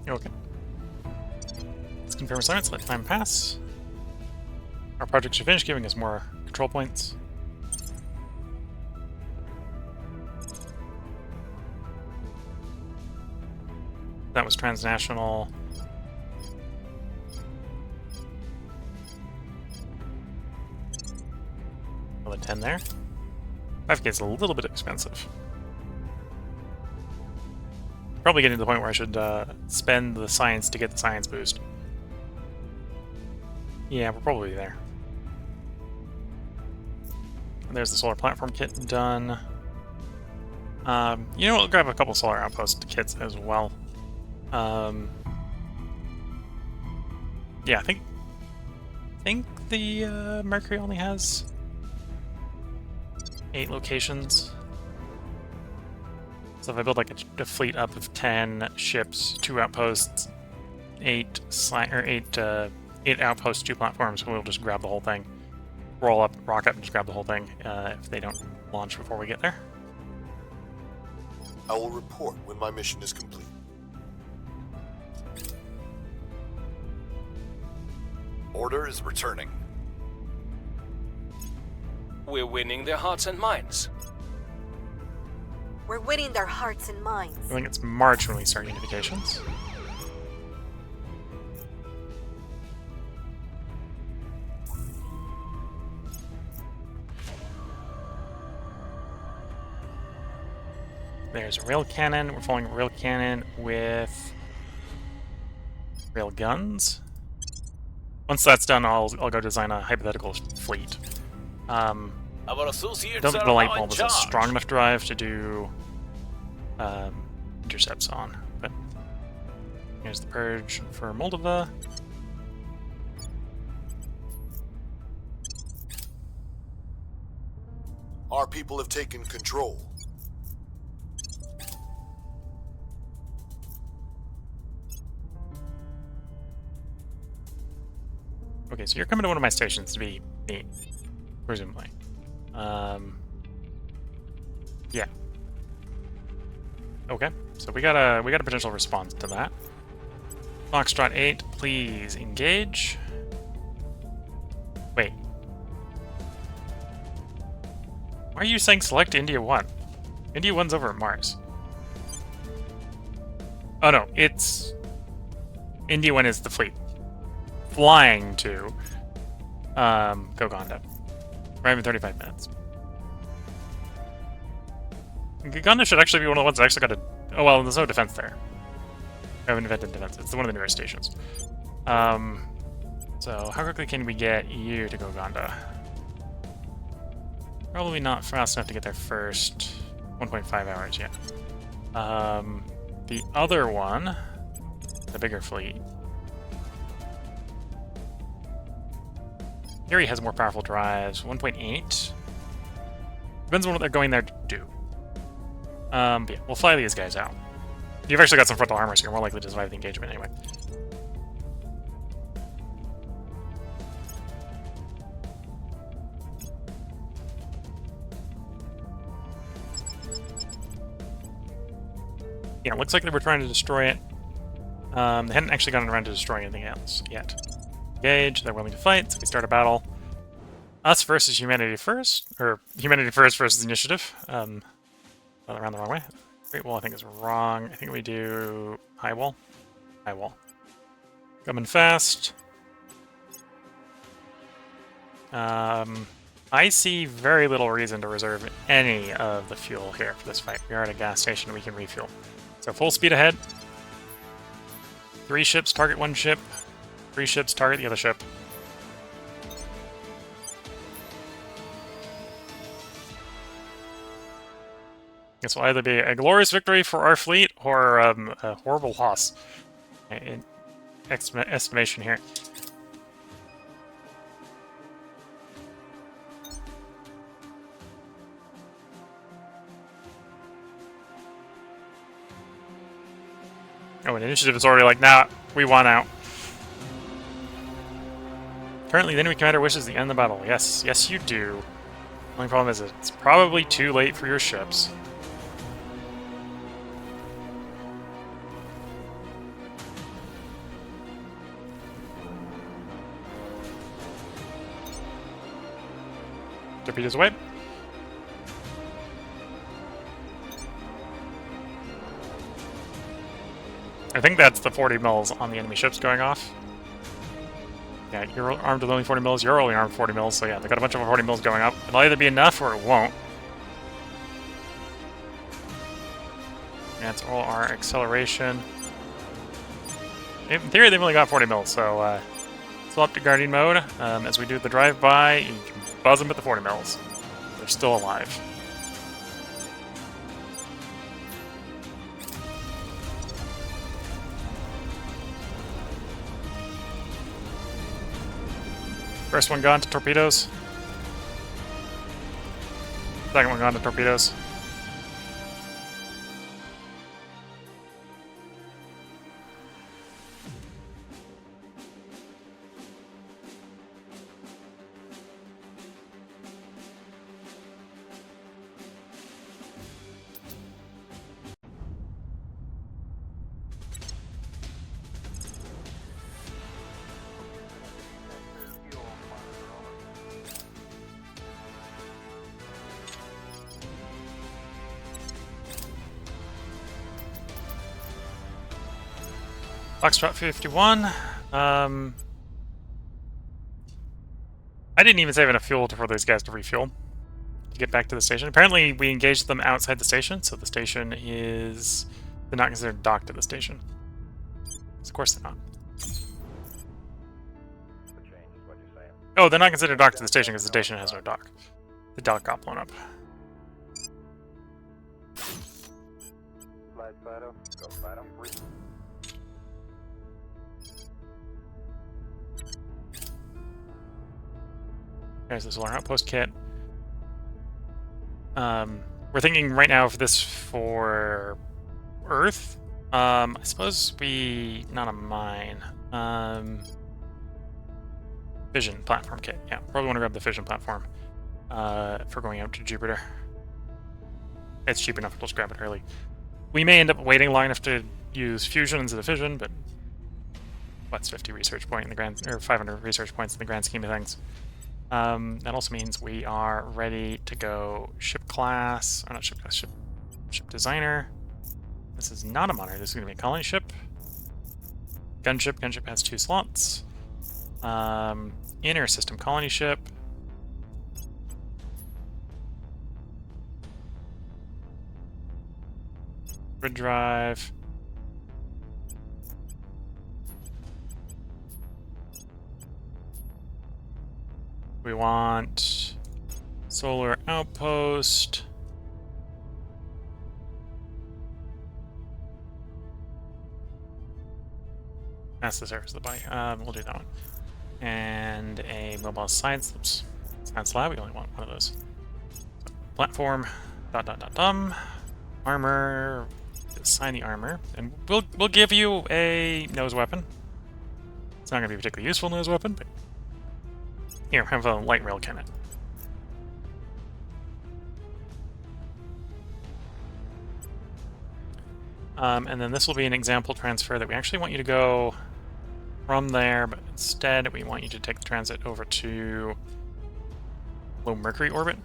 Okay. Let's confirm assignments, let time pass. Our projects are finished, giving us more control points. That was transnational. Another 10 there. 5K is a little bit expensive. Probably getting to the point where I should spend the science to get the science boost. Yeah, we're probably there. There's the solar platform kit done. You know, we'll grab a couple solar outpost kits as well. Yeah, I think the Mercury only has 8 locations. So if I build like a fleet up of 10 ships, 2 outposts, 8 outposts, 2 platforms, we'll just grab the whole thing. Roll up, rock up, and just grab the whole thing if they don't launch before we get there. I will report when my mission is complete. Order is returning. We're winning their hearts and minds. We're winning their hearts and minds. I think it's March when we start unifications. There's a rail cannon. We're following a rail cannon with rail guns. Once that's done, I'll go design a hypothetical fleet. Our associates Don't think are the light now in bulb is a charge. strong enough drive to do intercepts on. But here's the purge for Moldova. Our people have taken control. Okay, so you're coming to one of my stations to be me, presumably. Yeah. Okay, so we got a potential response to that. Foxtrot 8, please engage. Wait. Why are you saying select India 1? India 1's over at Mars. Oh no, it's... India 1 is the fleet. Flying to Goganda. Arrive in 35 minutes. Goganda should actually be one of the ones that actually got a... Oh well, there's no defense there. I haven't invented defense. It's one of the nearest stations. So how quickly can we get you to Goganda? Probably not fast enough to get there first. 1.5 hours, yeah. The other one, the bigger fleet, Fury has more powerful drives. 1.8. Depends on what they're going there to do. But yeah, we'll fly these guys out. You've actually got some frontal armor, so you're more likely to survive the engagement anyway. Yeah, it looks like they were trying to destroy it. They hadn't actually gotten around to destroying anything else yet. Engage, they're willing to fight, so we start a battle. Us versus humanity first, or humanity first versus initiative. Around the wrong way. Great wall, I think, is wrong. I think we do high wall. High wall. Coming fast. I see very little reason to reserve any of the fuel here for this fight. We are at a gas station, we can refuel. So full speed ahead. 3 ships, target 1 ship. 3 ships, target the other ship. This will either be a glorious victory for our fleet or a horrible loss. In estimation here. Oh, and initiative is already like, nah, we want out. Currently, the enemy commander wishes to end the battle. Yes, yes you do. The only problem is it's probably too late for your ships. Torpedoes away. I think that's the 40 mils on the enemy ships going off. Yeah, you're armed with only 40 mils, you're only armed with 40 mils, so yeah, they got a bunch of 40 mils going up. It'll either be enough or it won't. That's all our acceleration. In theory, they've only got 40 mils, so still up to guardian mode. As we do the drive-by, you can buzz them at the 40 mils. they're still alive. First one gone to torpedoes. Second one gone to torpedoes. Foxtrot 51. I didn't even save enough fuel for these guys to refuel to get back to the station. Apparently, we engaged them outside the station, so the station is... They're not considered docked at the station. Of course they're not. Oh, they're not considered docked to the station because the station has no dock. The dock got blown up. There's the solar outpost kit. We're thinking right now of this for Earth. I suppose we... not a mine. Fission platform kit. Yeah, probably want to grab the fission platform for going out to Jupiter. It's cheap enough, we'll just grab it early. We may end up waiting long enough to use fusion instead of fission, but what's 50 research point in the grand, or 500 research points in the grand scheme of things. That also means we are ready to go ship class, or not ship class, ship designer. This is not a monitor, this is going to be a colony ship. Gunship, gunship has 2 slots. Inner system colony ship. Grid drive. We want solar outpost. That's the surface of the body. We'll do that one. And a mobile science lab. We only want one of those. So, platform. Armor. Assign the armor, and we'll give you a nose weapon. It's not going to be a particularly useful nose weapon, but here, have a light rail cannon. And then this will be an example transfer that we actually want you to go from there, but instead we want you to take the transit over to low Mercury orbit.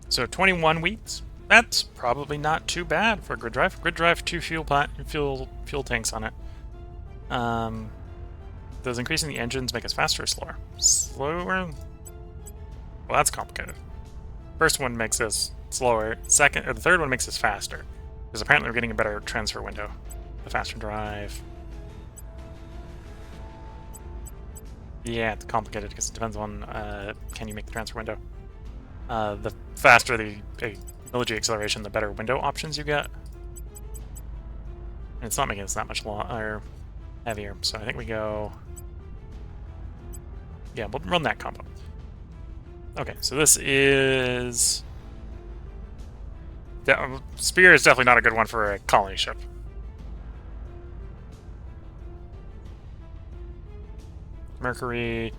So 21 weeks. That's probably not too bad for a grid drive. Grid drive, 2 fuel tanks on it. Does increasing the engines make us faster or slower? Slower? Well, that's complicated. First one makes us slower. The third one makes us faster. Because apparently we're getting a better transfer window. The faster drive. Yeah, it's complicated because it depends on can you make the transfer window. The faster the ability acceleration, the better window options you get. And it's not making us that much heavier, so I think we go... Yeah, we'll run that combo. Okay, so this is... Spear is definitely not a good one for a colony ship. Mercury...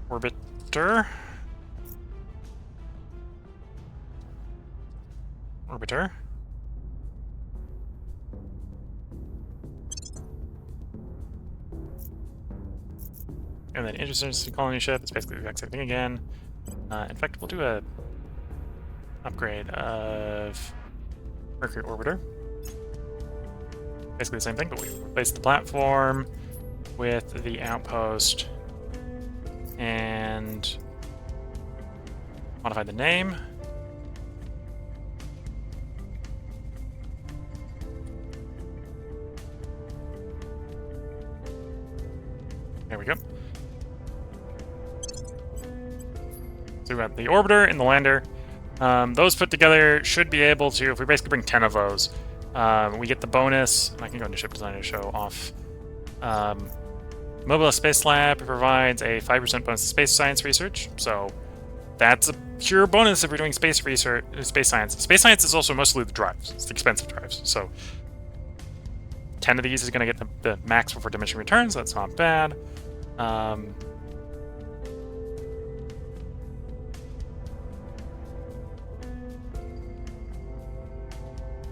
Orbiter... Orbiter. And then interstellar colony ship. It's basically the exact same thing again. In fact, we'll do a upgrade of Mercury orbiter. Basically the same thing, but we replace the platform with the outpost and modify the name. There we go. So we got the orbiter and the lander. Those put together should be able to, if we basically bring 10 of those, we get the bonus, and I can go into ship design to show off. Mobile Space Lab provides a 5% bonus to space science research, so that's a pure bonus if we're doing space research, space science. Space science is also mostly the drives, it's the expensive drives, so 10 of these is going to get the max for diminishing returns, so that's not bad.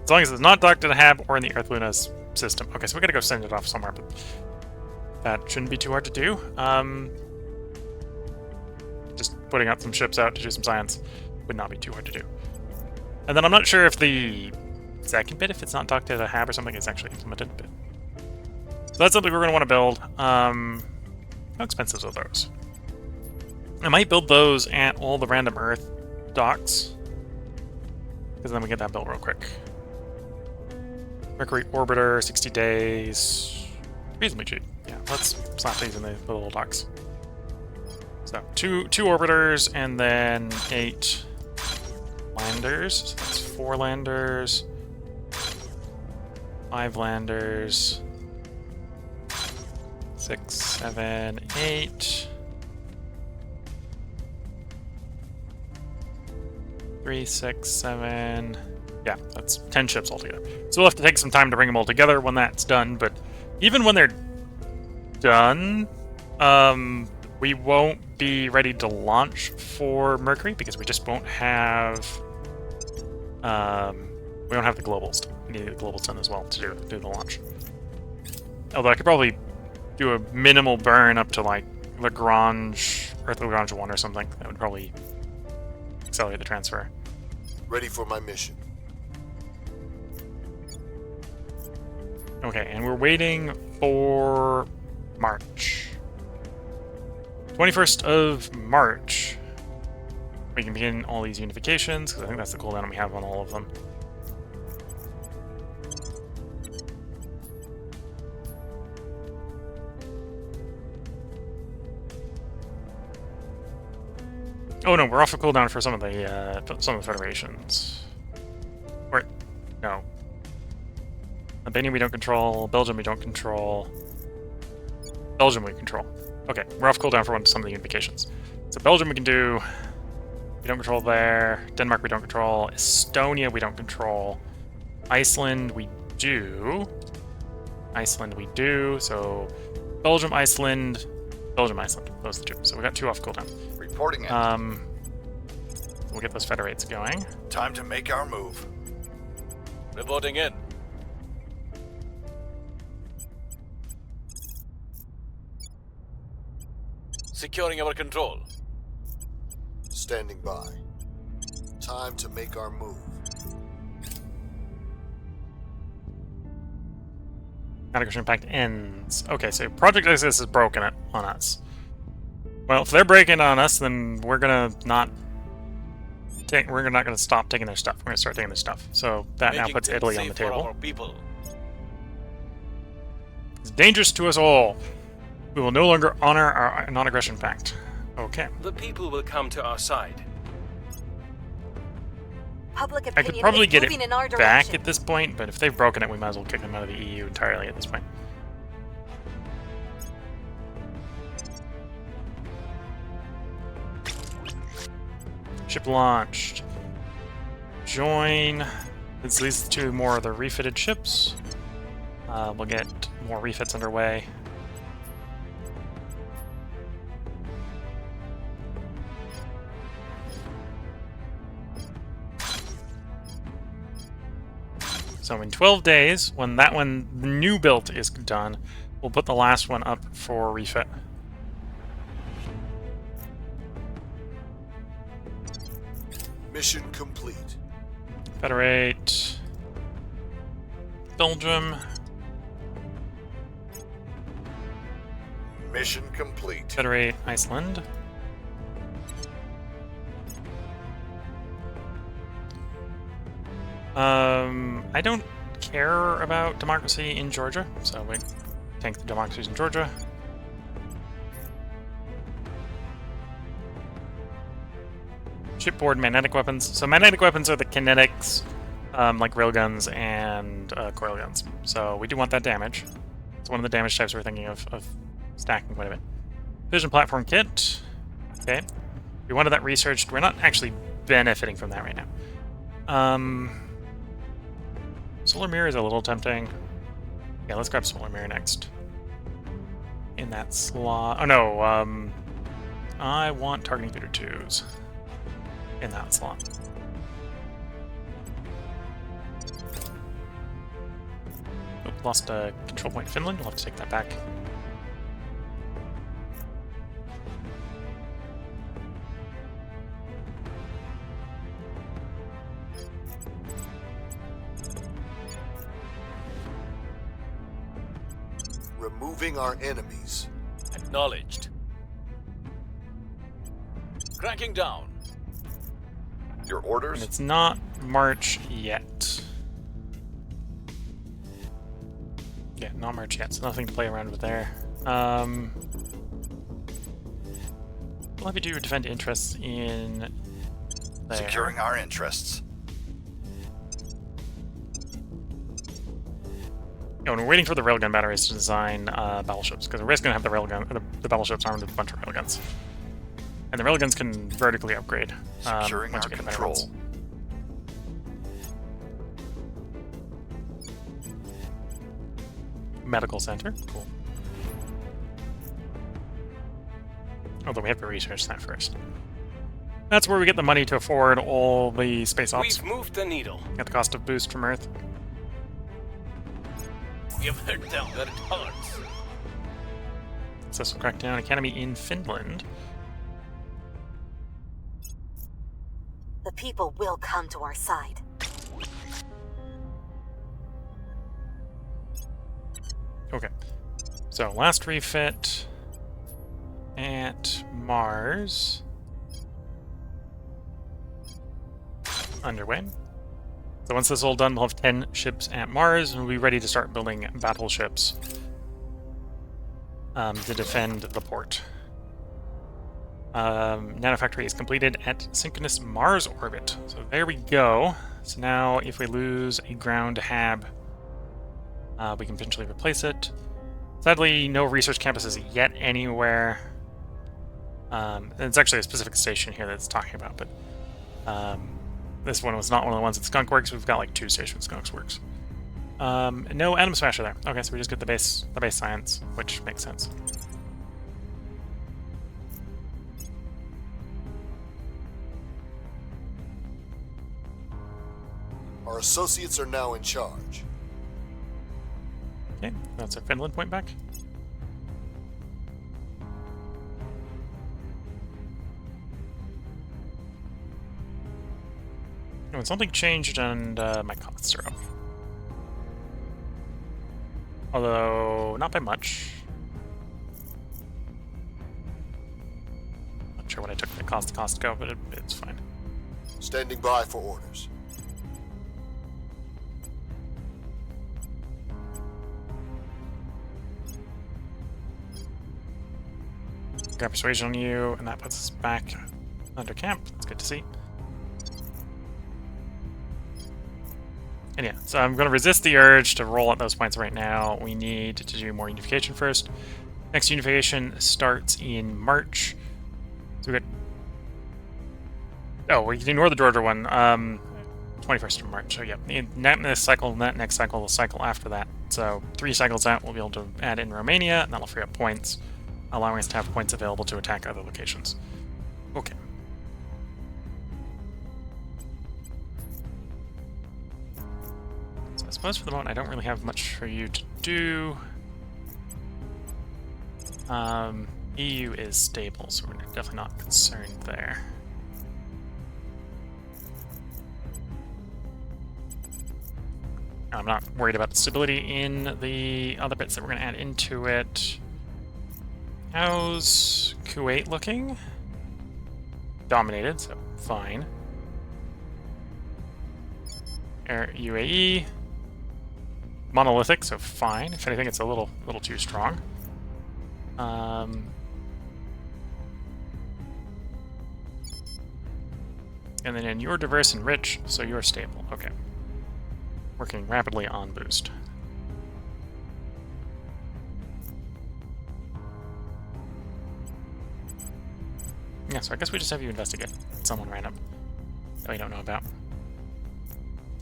As long as it's not docked at a hab or in the Earth Luna's system. Okay, so we gotta go send it off somewhere, but that shouldn't be too hard to do. Just putting up some ships out to do some science would not be too hard to do. And then I'm not sure if the second bit, if it's not docked at a hab or something, is actually implemented. But so that's something we're gonna want to build. How expensive are those? I might build those at all the random Earth docks, because then we get that built real quick. Mercury orbiter, 60 days, reasonably cheap. Yeah, let's slap these in the little docks. So two orbiters and then 8 landers. So that's 4 landers, 5 landers, 6, 7, 8. 3, 6, 7. Yeah, that's 10 ships altogether. So we'll have to take some time to bring them all together when that's done, but even when they're done, we won't be ready to launch for Mercury because we just won't have we don't have the globals. We need the globals done as well to do the launch. Although I could probably do a minimal burn up to like Lagrange, Earth Lagrange 1 or something. That would probably accelerate the transfer. Ready for my mission. Okay, and we're waiting for March. 21st of March. We can begin all these unifications, because I think that's the cooldown we have on all of them. Oh no, we're off a cooldown for some of the federations. Or no. Albania we don't control. Belgium we don't control. Belgium we control. Okay, we're off cooldown for some of the unifications. So Belgium we can do. We don't control there. Denmark we don't control. Estonia we don't control. Iceland we do. Iceland we do. So Belgium, Iceland, Belgium, Iceland. Those are the two. So we got 2 off cooldown. Reporting in. We'll get those federates going. Time to make our move. Reporting in. Securing our control. Standing by. Time to make our move. Aggregation impact ends. Okay, so Project Exodus is broken on us. Well, if they're breaking on us, then we're not gonna stop taking their stuff. We're gonna start taking their stuff. So that now puts Italy on the table. It's dangerous to us all. We will no longer honor our non-aggression pact. Okay. The people will come to our side. Public I opinion could probably is get moving in our it back direction. at this point, but if they've broken it, we might as well kick them out of the EU entirely at this point. Ship launched. Join. This leads to more of the refitted ships. We'll get more refits underway. So in 12 days, when that one, the new build is done, we'll put the last one up for refit. Mission complete. Federate Belgium. Mission complete. Federate Iceland. I don't care about democracy in Georgia, so we tank the democracies in Georgia. Shipboard magnetic weapons. So magnetic weapons are the kinetics, like railguns and coil guns. So we do want that damage. It's one of the damage types we're thinking of stacking quite a bit. Vision platform kit. Okay. We wanted that researched. We're not actually benefiting from that right now. Solar mirror is a little tempting. Yeah, let's grab solar mirror next. In that slot. Oh no, I want targeting theater 2s in that slot. Oh, lost a control point in Finland. We'll have to take that back. Removing our enemies. Acknowledged. Cracking down. Your And orders? it's not March yet. Yeah, not March yet, so nothing to play around with there. We'll have you do defend interests in there. Securing our interests. You know, and we're waiting for the railgun batteries to design battleships, because we're just going to have the battleships armed with a bunch of railguns. And the railguns can vertically upgrade Securing once our you get the better control. ones. Medical center, cool. Although we have to research that first. That's where we get the money to afford all the space ops We've moved the needle. at the cost of boost from Earth. We have heard them that it hurts. System Crackdown Academy in Finland. The people will come to our side. Okay. So, last refit at Mars. Underway. So once this is all done, we'll have 10 ships at Mars, and we'll be ready to start building battleships to defend the port. Nanofactory is completed at synchronous Mars orbit. So there we go. So now if we lose a ground hab, we can potentially replace it. Sadly, no research campuses yet anywhere. And it's actually a specific station here that it's talking about, but this one was not one of the ones at Skunk Works. We've got like 2 stations at Skunk Works. No Atom Smasher there. Okay, so we just get the base science, which makes sense. Our associates are now in charge. Okay, that's our Finland point back. Oh, and something changed and my costs are up. Although, not by much. Not sure what I took the cost go, but it's fine. Standing by for orders. Got persuasion on you, and that puts us back under camp. That's good to see. And yeah, so I'm going to resist the urge to roll at those points right now. We need to do more unification first. Next unification starts in March. So we got... Oh, we can ignore the Georgia one. 21st of March. So yeah, not this cycle, not next cycle, the cycle after that. So 3 cycles out, we'll be able to add in Romania, and that'll free up points, allowing us to have points available to attack other locations. Okay. So I suppose for the moment I don't really have much for you to do. EU is stable, so we're definitely not concerned there. I'm not worried about the stability in the other bits that we're going to add into it. How's Kuwait looking? Dominated, so fine. UAE. Monolithic, so fine. If anything, it's a little too strong. And then you're diverse and rich, so you're stable. Okay. Working rapidly on boost. Yeah, so I guess we just have you investigate someone random that we don't know about.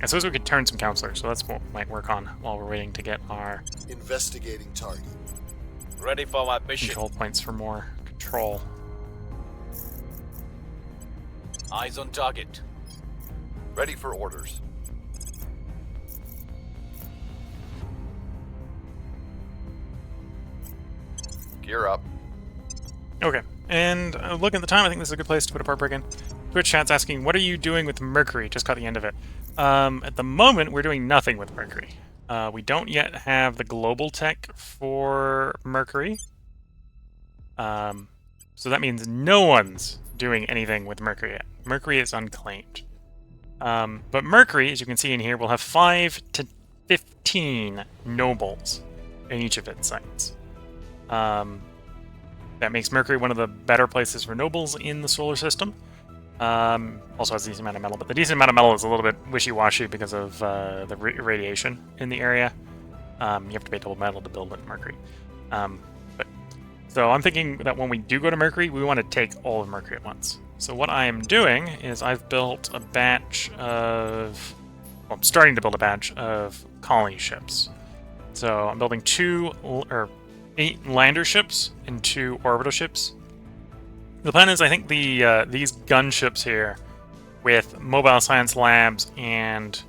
I suppose we could turn some counselors, so that's what we might work on while we're waiting to get our Investigating target. Ready for my mission. control points for more control. Eyes on target. Ready for orders. Gear up. Okay, and looking at the time, I think this is a good place to put a part break in. Twitch chat's asking, what are you doing with Mercury? Just caught the end of it. At the moment, we're doing nothing with Mercury. We don't yet have the global tech for Mercury. So that means no one's doing anything with Mercury yet. Mercury is unclaimed. But Mercury, as you can see in here, will have 5 to 15 nobles in each of its sites. That makes Mercury one of the better places for nobles in the solar system. Also has a decent amount of metal, but the decent amount of metal is a little bit wishy-washy because of the radiation in the area. You have to pay double metal to build at Mercury. So I'm thinking that when we do go to Mercury, we want to take all of Mercury at once. So what I am doing is I've built a batch of... Well, I'm starting to build a batch of colony ships. So I'm building 8 lander ships and 2 orbital ships. The plan is, I think these gunships here, with mobile science labs and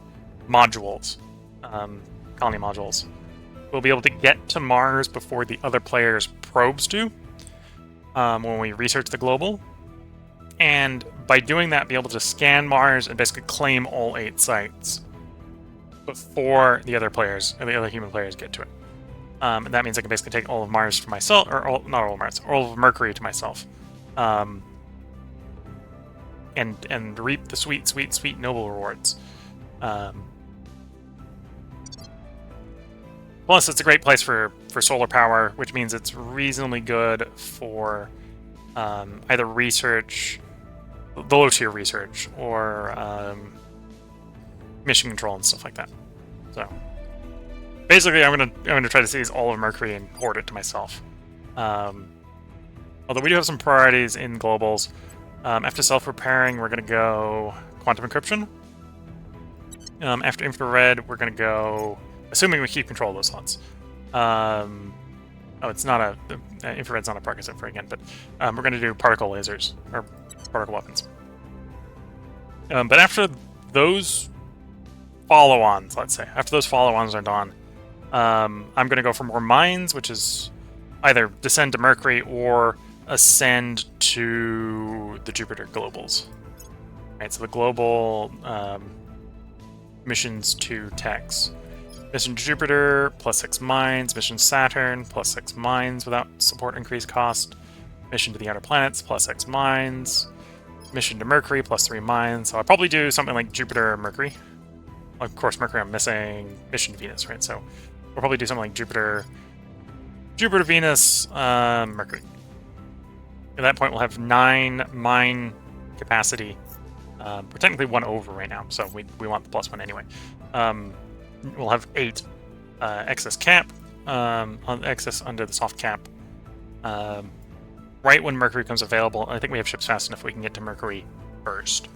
modules, colony modules, will be able to get to Mars before the other players' probes do, when we research the global. And by doing that, be able to scan Mars and basically claim all 8 sites before the other players, or the other human players, get to it. And that means I can basically take all of Mars for myself, or not all of Mars, all of Mercury to myself. And reap the sweet, sweet, sweet noble rewards. Plus, it's a great place for solar power, which means it's reasonably good for either research, the low-tier research, or mission control and stuff like that. So, basically, I'm gonna try to seize all of Mercury and hoard it to myself. Although we do have some priorities in globals. After self-repairing, we're going to go quantum encryption. After infrared, we're going to go... Assuming we keep control of those slots. It's not a... infrared's not a prerequisite for again, but we're going to do particle lasers, or particle weapons. But after those follow-ons, let's say, after those follow-ons are done, I'm going to go for more mines, which is either descend to Mercury or ascend to the Jupiter globals. Right, so the global missions to techs. Mission to Jupiter, +6 mines. Mission to Saturn, +6 mines without support increased cost. Mission to the outer planets, +6 mines. Mission to Mercury, +3 mines. So I'll probably do something like Jupiter or Mercury. Of course, Mercury I'm missing. Mission to Venus, right? So we'll probably do something like Jupiter, Venus, Mercury. At that point, we'll have 9 mine capacity. We're technically 1 over right now, so we want the +1 anyway. We'll have 8 excess cap, excess under the soft cap. Right when Mercury becomes available, I think we have ships fast enough we can get to Mercury first.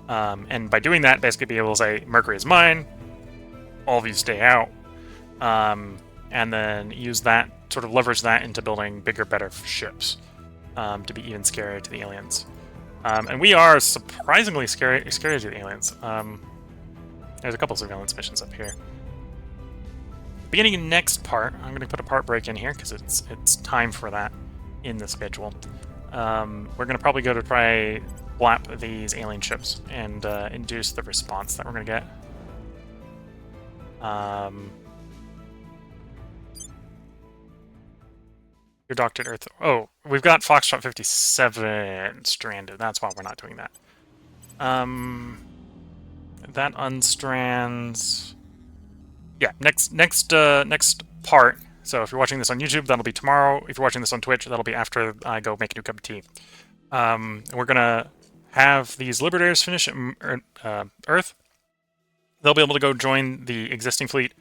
And by doing that, basically be able to say, Mercury is mine, all of you stay out, and then use that, sort of leverage that into building bigger, better ships. To be even scarier to the aliens. And we are surprisingly scary to the aliens. There's a couple surveillance missions up here. Beginning of next part, I'm going to put a part break in here because it's time for that in the schedule. We're going to probably go to try blap these alien ships and induce the response that we're going to get. Your docked at Earth. Oh, we've got Foxtrot 57 stranded. That's why we're not doing that. That unstrands. Yeah, next part. So if you're watching this on YouTube, that'll be tomorrow. If you're watching this on Twitch, that'll be after I go make a new cup of tea. And we're gonna have these Liberators finish at Earth, they'll be able to go join the existing fleet,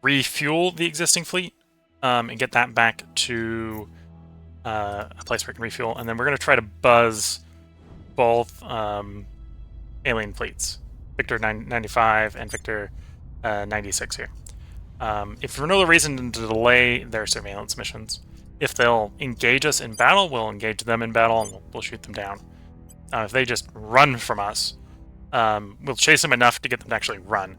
refuel the existing fleet, and get that back to a place where it can refuel. And then we're going to try to buzz both alien fleets, Victor 95 and Victor 96 here. If for no other reason to delay their surveillance missions, if they'll engage us in battle, we'll engage them in battle and we'll shoot them down. If they just run from us, we'll chase them enough to get them to actually run,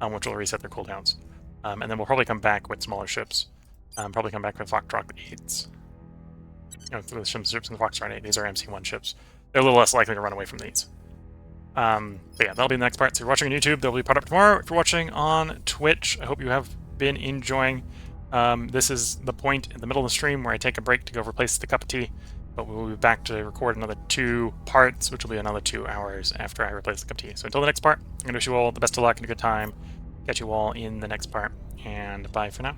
which will reset their cooldowns. And then we'll probably come back with smaller ships. Probably come back with Foxtrot 8s. The ships in the Foxtrot 8, these are MC-1 ships. They're a little less likely to run away from these. But yeah, that'll be the next part. So if you're watching on YouTube, there'll be a part up tomorrow. If you're watching on Twitch, I hope you have been enjoying. This is the point in the middle of the stream where I take a break to go replace the cup of tea. But we will be back to record another 2 parts, which will be another 2 hours after I replace the cup of tea. So until the next part, I'm going to wish you all the best of luck and a good time. Catch you all in the next part, and bye for now.